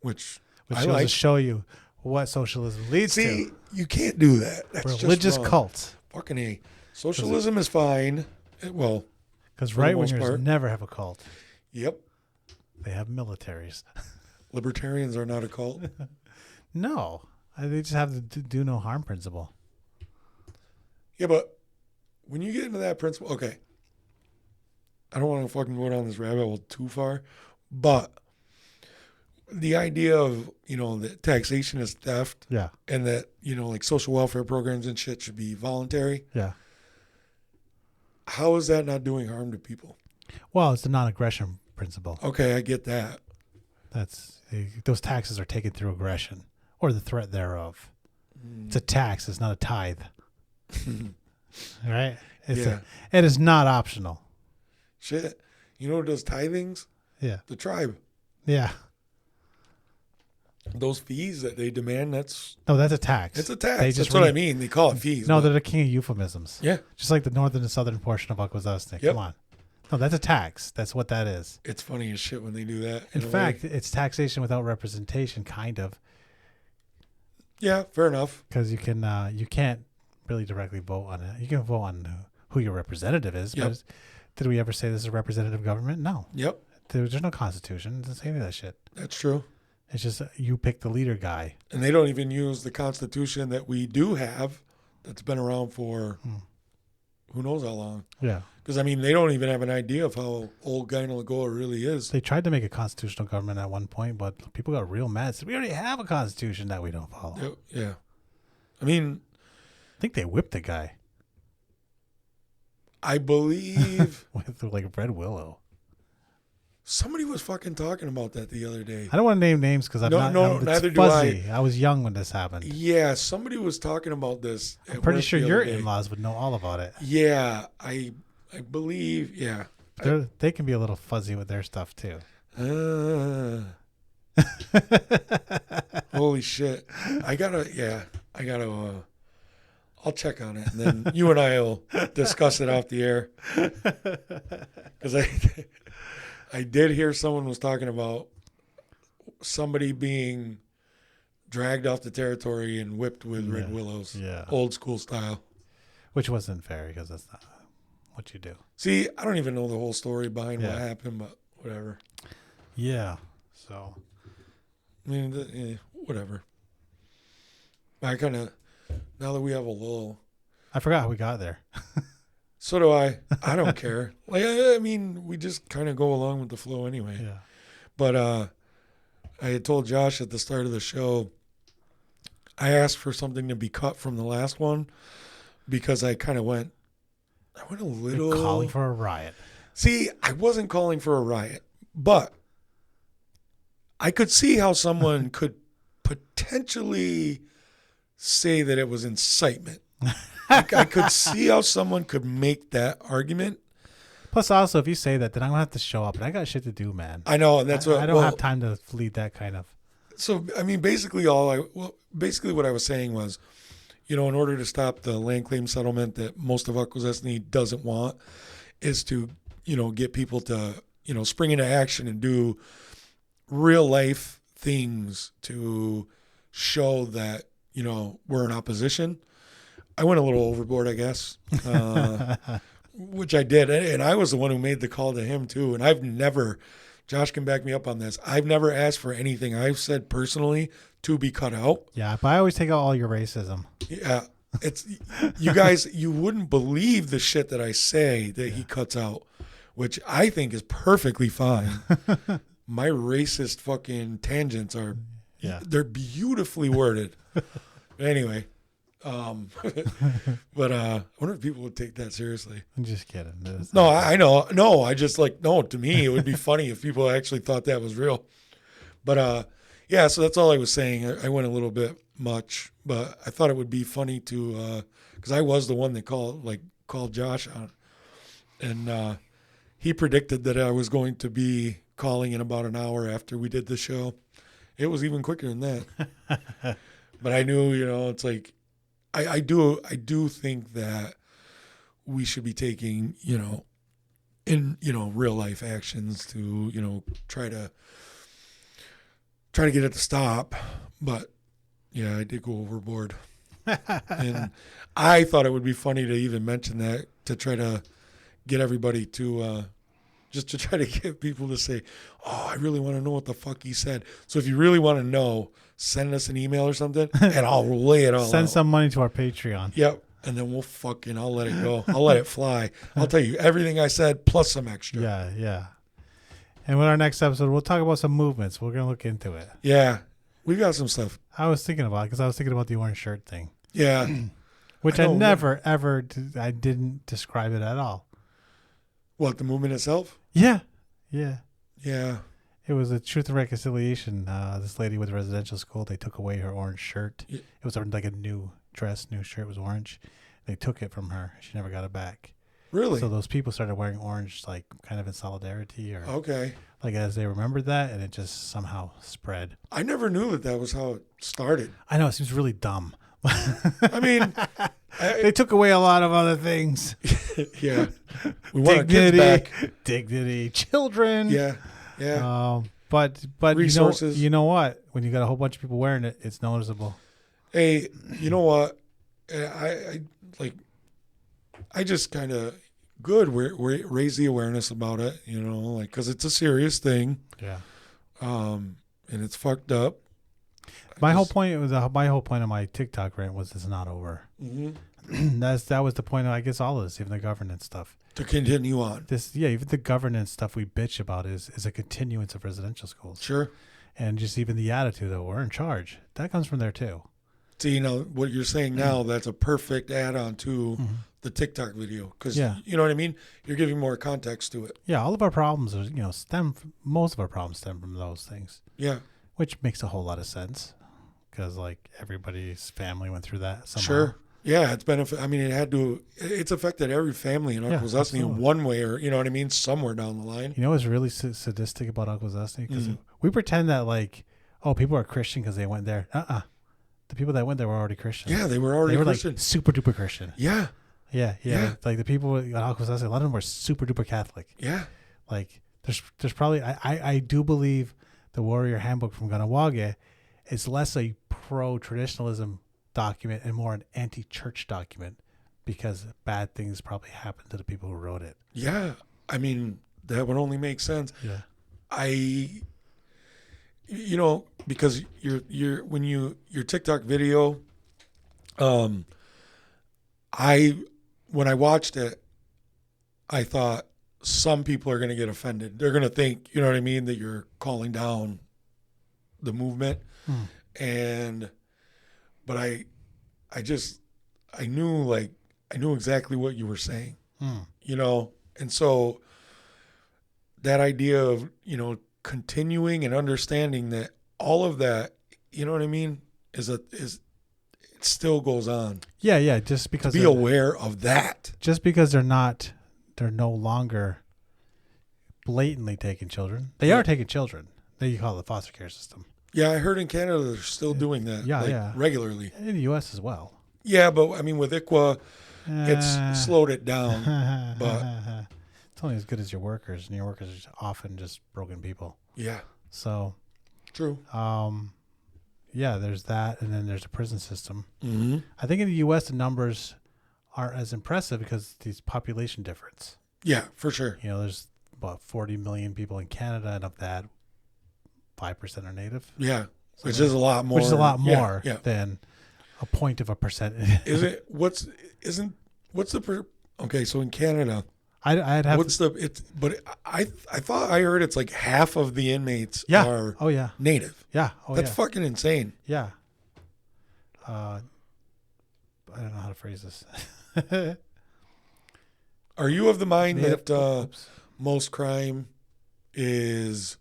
which goes to show you what socialism leads to. See, you can't do that. That's religious just cult. Fucking A. Socialism is fine. Well, because right wingers never have a cult. Yep. They have militaries. Libertarians are not a cult. No, they just have the do no harm principle. Yeah, but when you get into that principle, okay. I don't want to fucking go down this rabbit hole too far, but the idea of, that taxation is theft. Yeah. And that, like social welfare programs and shit should be voluntary. Yeah. How is that not doing harm to people? Well, it's the non-aggression principle. Okay, I get that. Those taxes are taken through aggression or the threat thereof. It's a tax. It's not a tithe. Right? It is not optional. Shit. You know who does tithings? Yeah. The tribe. Yeah. Those fees that they demand, that's a tax. It's a tax. That's what I mean. They call it fees. No, they're the king of euphemisms. Yeah. Just like the northern and southern portion of Akwesasne. Yep. Come on. No, that's a tax. That's what that is. It's funny as shit when they do that. In fact, it's taxation without representation, kind of. Yeah, fair enough. Because you can't really directly vote on it. You can vote on who your representative is. Yep. But did we ever say this is a representative government? No. Yep. There's no constitution. It doesn't say any of that shit. That's true. It's just you pick the leader guy. And they don't even use the Constitution that we do have that's been around for who knows how long. Yeah. Because, I mean, they don't even have an idea of how old Gynelagoa really is. They tried to make a constitutional government at one point, but people got real mad. Said, we already have a constitution that we don't follow. Yeah. I mean... I think they whipped the guy. I believe... With like Red Willow. Somebody was fucking talking about that the other day. I don't want to name names because Neither do fuzzy. I was young when this happened. Yeah, somebody was talking about this. I'm pretty sure your in-laws would know all about it. Yeah, I believe. Yeah, they can be a little fuzzy with their stuff too. Holy shit! I'll check on it, and then you and I will discuss it off the air. Because I did hear someone was talking about somebody being dragged off the territory and whipped with red willows, old school style. Which wasn't fair because that's not what you do. See, I don't even know the whole story behind what happened, but whatever. Yeah, so. I mean, whatever. I kind of, now that we have a little. I forgot how we got there. So do I. I don't care. Like, I mean, we just kind of go along with the flow anyway. Yeah. But I had told Josh at the start of the show, I asked for something to be cut from the last one because I went a little. You're calling for a riot. See, I wasn't calling for a riot, but I could see how someone could potentially say that it was incitement. I could see how someone could make that argument. Plus, also, if you say that, then I'm going to have to show up. And I got shit to do, man. I know, and that's what... I don't have time to lead that kind of... So, I mean, basically what I was saying was, in order to stop the land claim settlement that most of Akwesasne doesn't want, is to, get people to, spring into action and do real life things to show that, we're in opposition. I went a little overboard, I guess, which I did. And I was the one who made the call to him, too. And I've never, Josh can back me up on this, I've never asked for anything I've said personally to be cut out. Yeah, but I always take out all your racism. Yeah. It's, you guys, you wouldn't believe the shit that I say that he cuts out, which I think is perfectly fine. My racist fucking tangents are, they're beautifully worded. Anyway. But I wonder if people would take that seriously. I'm just kidding. No, I know. No, I just to me, it would be funny if people actually thought that was real. But so that's all I was saying. I went a little bit much, but I thought it would be funny to, because I was the one that called Josh on. And he predicted that I was going to be calling in about an hour after we did the show. It was even quicker than that. But I knew, it's like, I do think that we should be taking, real life actions to, try to get it to stop. But yeah, I did go overboard. And I thought it would be funny to even mention that, to try to get everybody to, just to try to get people to say, oh, I really want to know what the fuck he said. So if you really want to know, send us an email or something, and I'll lay it all out. Send some money to our Patreon. Yep. And then I'll let it go. I'll let it fly. I'll tell you everything I said plus some extra. Yeah. And with our next episode, we'll talk about some movements. We're going to look into it. Yeah. We got some stuff. I was thinking about it because I was thinking about the orange shirt thing. Yeah. Which I never, ever, I didn't describe it at all. What, the movement itself? Yeah. It was a Truth and Reconciliation. This lady with a residential school, they took away her orange shirt. Yeah. It was like a new shirt was orange. They took it from her. She never got it back. Really? So those people started wearing orange, like kind of in solidarity, or like as they remembered that, and it just somehow spread. I never knew that was how it started. I know, it seems really dumb. I mean, they took away a lot of other things. Yeah, we want our kids back. Dignity, children. Yeah. But resources. You know what? When you got a whole bunch of people wearing it, it's noticeable. Hey, you know what? I just kind of raise the awareness about it. Because it's a serious thing. Yeah. And it's fucked up. My whole point of my TikTok rant was it's not over. Mm-hmm. That was the point of, I guess, all of this, even the governance stuff. To continue on. Even the governance stuff we bitch about is a continuance of residential schools. Sure. And just even the attitude that we're in charge, that comes from there too. See, what you're saying now, that's a perfect add-on to the TikTok video because Yeah. you know what I mean. You're giving more context to it. Yeah, all of our problems are, most of our problems stem from those things, Yeah, which makes a whole lot of sense because like everybody's family went through that somehow. sure. Yeah, it's benefit. I mean, it's affected every family in Yeah, Akwesasne in absolutely. one way or, you know what I mean, somewhere down the line. You know what's really sadistic about Akwesasne? Because we pretend that like, oh, people are Christian because they went there. The people that went there were already Christian. Yeah, they were already They were Christian. like super duper Christian. Yeah, Yeah. Like the people at Akwesasne, a lot of them were super duper Catholic. yeah, Like there's probably I do believe the Warrior Handbook from Ganawage is less a pro traditionalism document and more an anti-church document because bad things probably happened to the people who wrote it. yeah. I mean, that would only make sense. Yeah. Because your TikTok video, when I watched it, I thought some people are going to get offended. They're going to think, you know what I mean, that you're calling down the movement. But I knew exactly what you were saying, and so that idea of, continuing and understanding that all of that, you know what I mean, it still goes on. Yeah. Just because Be aware of that. Just because they're no longer blatantly taking children. They are taking children. They call it the foster care system. Yeah, I heard in Canada they're still doing that. Regularly. In the U.S. as well. Yeah, but I mean with ICWA, it's slowed it down. But it's only as good as your workers, and your workers are often just broken people. Yeah. So True. Yeah, there's that, and then there's the prison system. Mm-hmm. I think in the U.S. the numbers aren't as impressive because these population difference. Yeah, for sure. There's about 40 million people in Canada, and of that, 5% are native. Yeah, which is a lot more. Which is a lot more yeah. than a point of a percent. Is it? Okay, so in Canada, I'd have. But I thought I heard it's like half of the inmates are native. Yeah. That's fucking insane. Yeah. I don't know how to phrase this. Are you of the mind that most crime is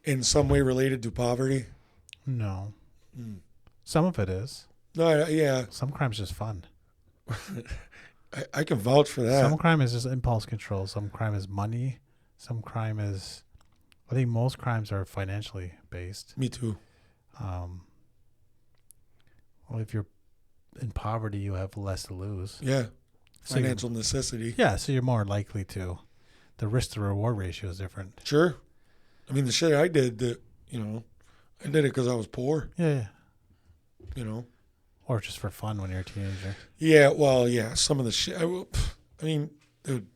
in some way related to poverty? No. Some of it is. No, yeah. Some crime's just fun. I can vouch for that. Some crime is just impulse control. Some crime is money. Some crime is... I think most crimes are financially based. Me too. Well, if you're in poverty, you have less to lose. Yeah. So Financial necessity. Yeah, so you're more likely to. The risk to reward ratio is different. Sure. I mean, the shit I did, I did it because I was poor. Yeah. Or just for fun when you're a teenager. Yeah, well, yeah. Some of the shit. Dude,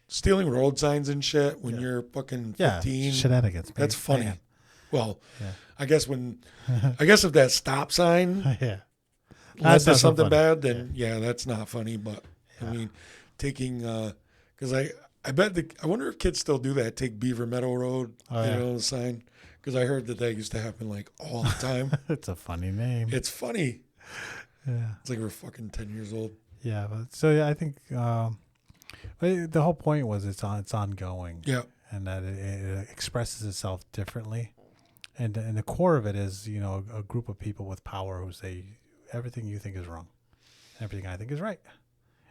stealing road signs and shit when you're fucking 15. Yeah, shenanigans. That's funny. Man. Well, I guess if that stop sign led That's to not so something funny. bad, then that's not funny. But I mean, taking because I bet I wonder if kids still do that. Take Beaver Meadow Road, the sign, because I heard that used to happen like all the time. It's a funny name. It's funny. Yeah, it's like we're fucking 10 years old. Yeah, but so I think the whole point was it's ongoing. Yeah, and that it expresses itself differently, and the core of it is a group of people with power who say everything you think is wrong, everything I think is right,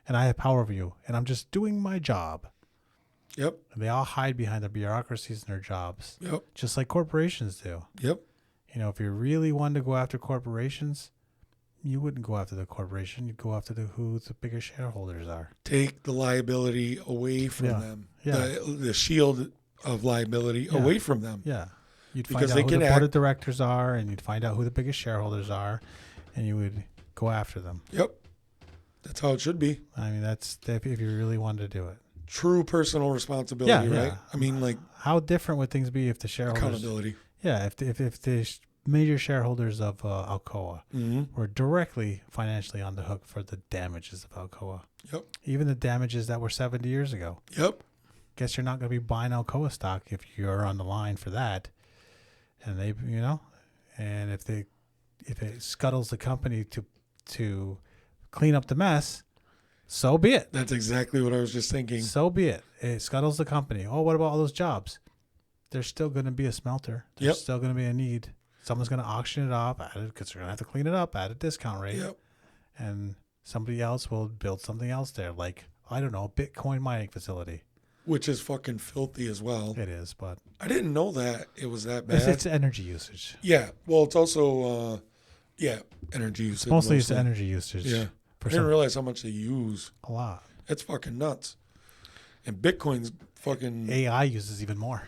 and I have power over you, and I'm just doing my job. Yep. And they all hide behind their bureaucracies and their jobs. Yep. Just like corporations do. Yep. If you really wanted to go after corporations, you wouldn't go after the corporation. You'd go after who the biggest shareholders are. Take the liability away from them. Yeah. The shield of liability away from them. Yeah. You'd find out who the board of directors are, and you'd find out who the biggest shareholders are, and you would go after them. Yep. That's how it should be. I mean, that's if you really wanted to do it. True personal responsibility, right? I mean, like, how different would things be if the shareholders... Accountability. Yeah, if the major shareholders of Alcoa were directly financially on the hook for the damages of Alcoa. Yep. Even the damages that were 70 years ago. Yep. Guess you're not going to be buying Alcoa stock if you're on the line for that. And they, and if it scuttles the company to clean up the mess, So be it. That's exactly what I was just thinking. So be it. It scuttles the company. Oh, what about all those jobs? There's still going to be a smelter. There's still going to be a need. Someone's going to auction it off because they're going to have to clean it up at a discount rate. Yep. And somebody else will build something else there, like, I don't know, Bitcoin mining facility. Which is fucking filthy as well. It is, but I didn't know that it was that bad. it's energy usage. Yeah. Well, it's also, energy usage. Mostly it's energy usage. Yeah. I didn't realize how much they use. A lot. That's fucking nuts. And Bitcoin's fucking... AI uses even more.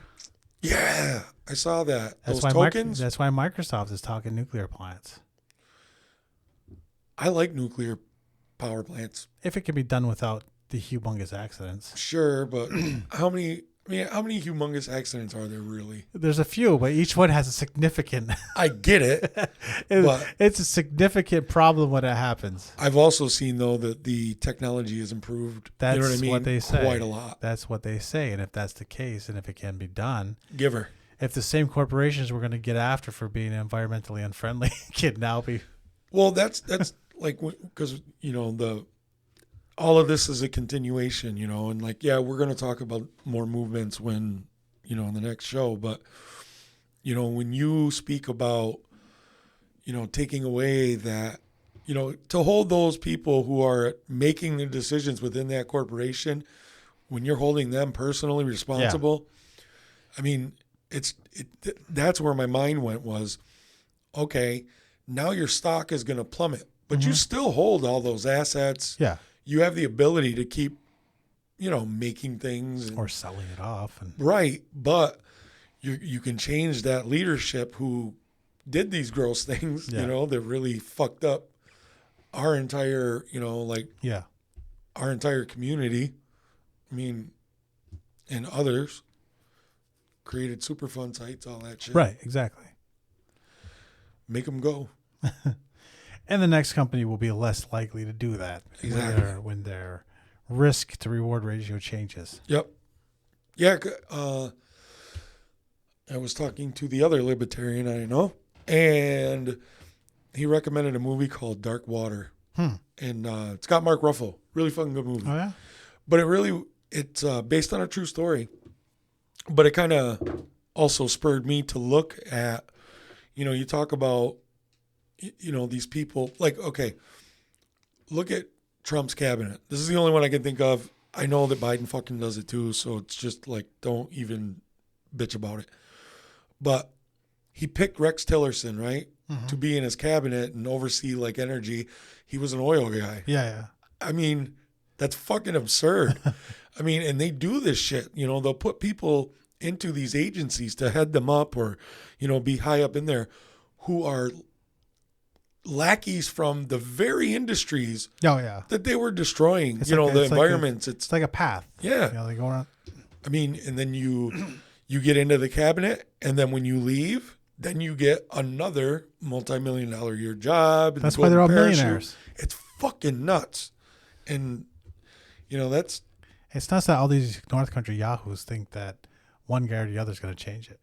Yeah. I saw that. That's Those tokens. That's why Microsoft is talking nuclear plants. I like nuclear power plants. If it can be done without the humongous accidents. Sure, but how many humongous accidents are there really? There's a few, but each one has a significant... I get it. But it's a significant problem when it happens. I've also seen, though, that the technology has improved. That's you know what I mean? What they say. Quite a lot. That's what they say. And if that's the case, and if it can be done... Give her. If the same corporations we're going to get after for being environmentally unfriendly can now be... Well, that's like, because, all of this is a continuation, and like, yeah, we're going to talk about more movements when, in the next show. But, when you speak about, taking away that, to hold those people who are making the decisions within that corporation, when you're holding them personally responsible, I mean, that's where my mind went was, okay, now your stock is going to plummet, but you still hold all those assets. Yeah. You have the ability to keep, making things. Or selling it off. Right. But you can change that leadership who did these gross things, that really fucked up our entire, our entire community. I mean, and others. Created Superfund sites, all that shit. Right, exactly. Make them go. And the next company will be less likely to do that when their risk to reward ratio changes. Yep. Yeah. I was talking to the other libertarian I know, and he recommended a movie called Dark Water. And it's got Mark Ruffalo. Really fucking good movie. Oh, yeah? But it's based on a true story. But it kind of also spurred me to look at, you talk about, these people. Like, okay, look at Trump's cabinet. This is the only one I can think of. I know that Biden fucking does it too, so it's just like, don't even bitch about it. But he picked Rex Tillerson, right, to be in his cabinet and oversee, like, energy. He was an oil guy. Yeah. I mean, that's fucking absurd. I mean, and they do this shit. They'll put people into these agencies to head them up or, be high up in there who are lackeys from the very industries that they were destroying, the environments. It's like a path. Yeah. They go around. I mean, and then you get into the cabinet, and then when you leave, then you get another multi-million-dollar a year job. That's why they're all millionaires. It's fucking nuts. And, that's... It's nuts that all these North Country yahoos think that one guy or the other is going to change it.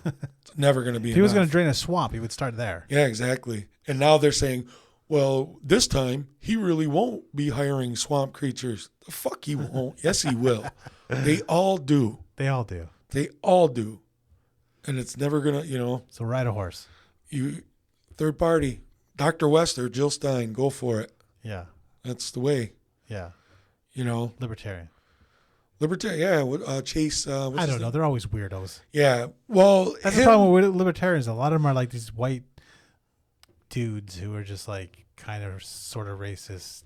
It's never going to be If he was going to drain a swamp, he would start there. Yeah, exactly. And now they're saying, well, this time he really won't be hiring swamp creatures. The fuck he won't. Yes, he will. They all do. They all do. They all do. And it's never going to, So ride a horse. Third party, Dr. West or Jill Stein, go for it. Yeah. That's the way. Yeah. Libertarian. Yeah. Chase. I don't know. They're always weirdos. Yeah. Well, that's the problem with libertarians. A lot of them are like these white dudes who are just like kind of sort of racist,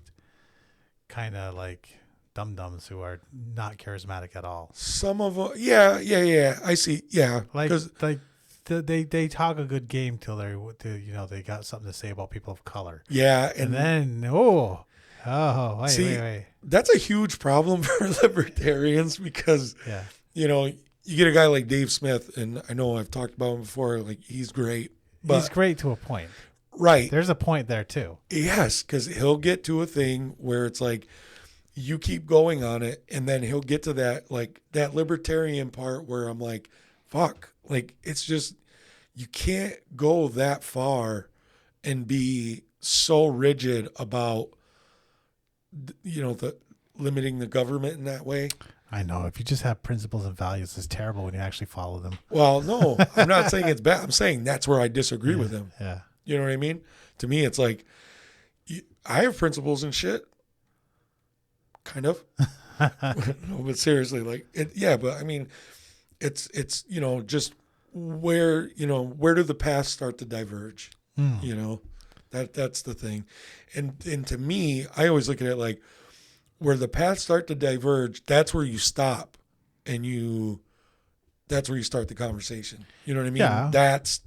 kind of like dum-dums who are not charismatic at all. Some of them. Yeah. I see. Yeah. They talk a good game till they got something to say about people of color. Yeah. And then, wait. That's a huge problem for libertarians because, you get a guy like Dave Smith, and I know I've talked about him before, like he's great. But, he's great to a point. Right. There's a point there too. Yes, because he'll get to a thing where it's like you keep going on it, and then he'll get to that, like that libertarian part where I'm like, fuck. Like, it's just, you can't go that far and be so rigid about the limiting the government in that way. I know. If you just have principles and values, it's terrible when you actually follow them. Well, no, I'm not saying it's bad. I'm saying that's where I disagree with him. Yeah. You know what I mean? To me, it's like, I have principles and shit. Kind of. No, but seriously, like, but I mean, it's just where do the paths start to diverge? That's the thing. And to me, I always look at it like, where the paths start to diverge, that's where you stop, and that's where you start the conversation. You know what I mean? Yeah. That's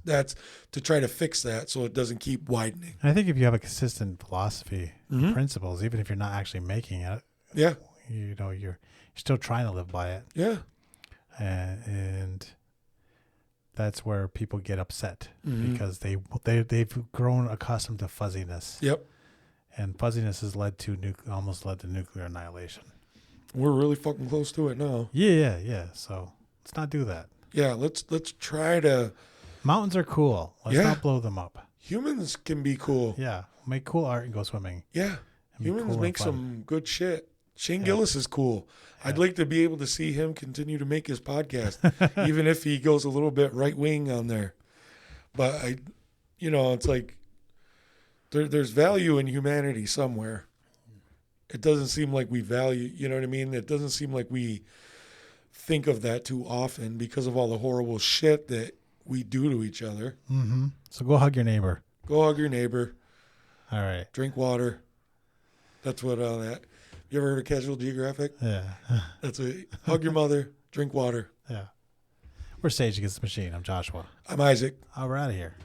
to try to fix that so it doesn't keep widening. I think if you have a consistent philosophy, principles, even if you're not actually making it, yeah, you're still trying to live by it. Yeah. And that's where people get upset because they've grown accustomed to fuzziness. Yep. And fuzziness has almost led to nuclear annihilation. We're really fucking close to it now. Yeah. So let's not do that. Yeah, let's try to. Mountains are cool. Let's not blow them up. Humans can be cool. Yeah, make cool art and go swimming. Yeah, humans make some good shit. Shane Gillis is cool. Yeah. I'd like to be able to see him continue to make his podcast, even if he goes a little bit right wing on there. But it's like. There's value in humanity somewhere. It doesn't seem like we value, you know what I mean? It doesn't seem like we think of that too often because of all the horrible shit that we do to each other. Mm-hmm. So go hug your neighbor. Go hug your neighbor. All right. Drink water. That's what all that. You ever heard of Casual Geographic? Yeah. That's it. Hug your mother. Drink water. Yeah. We're Sage Against the Machine. I'm Joshua. I'm Isaac. Oh, we're out of here.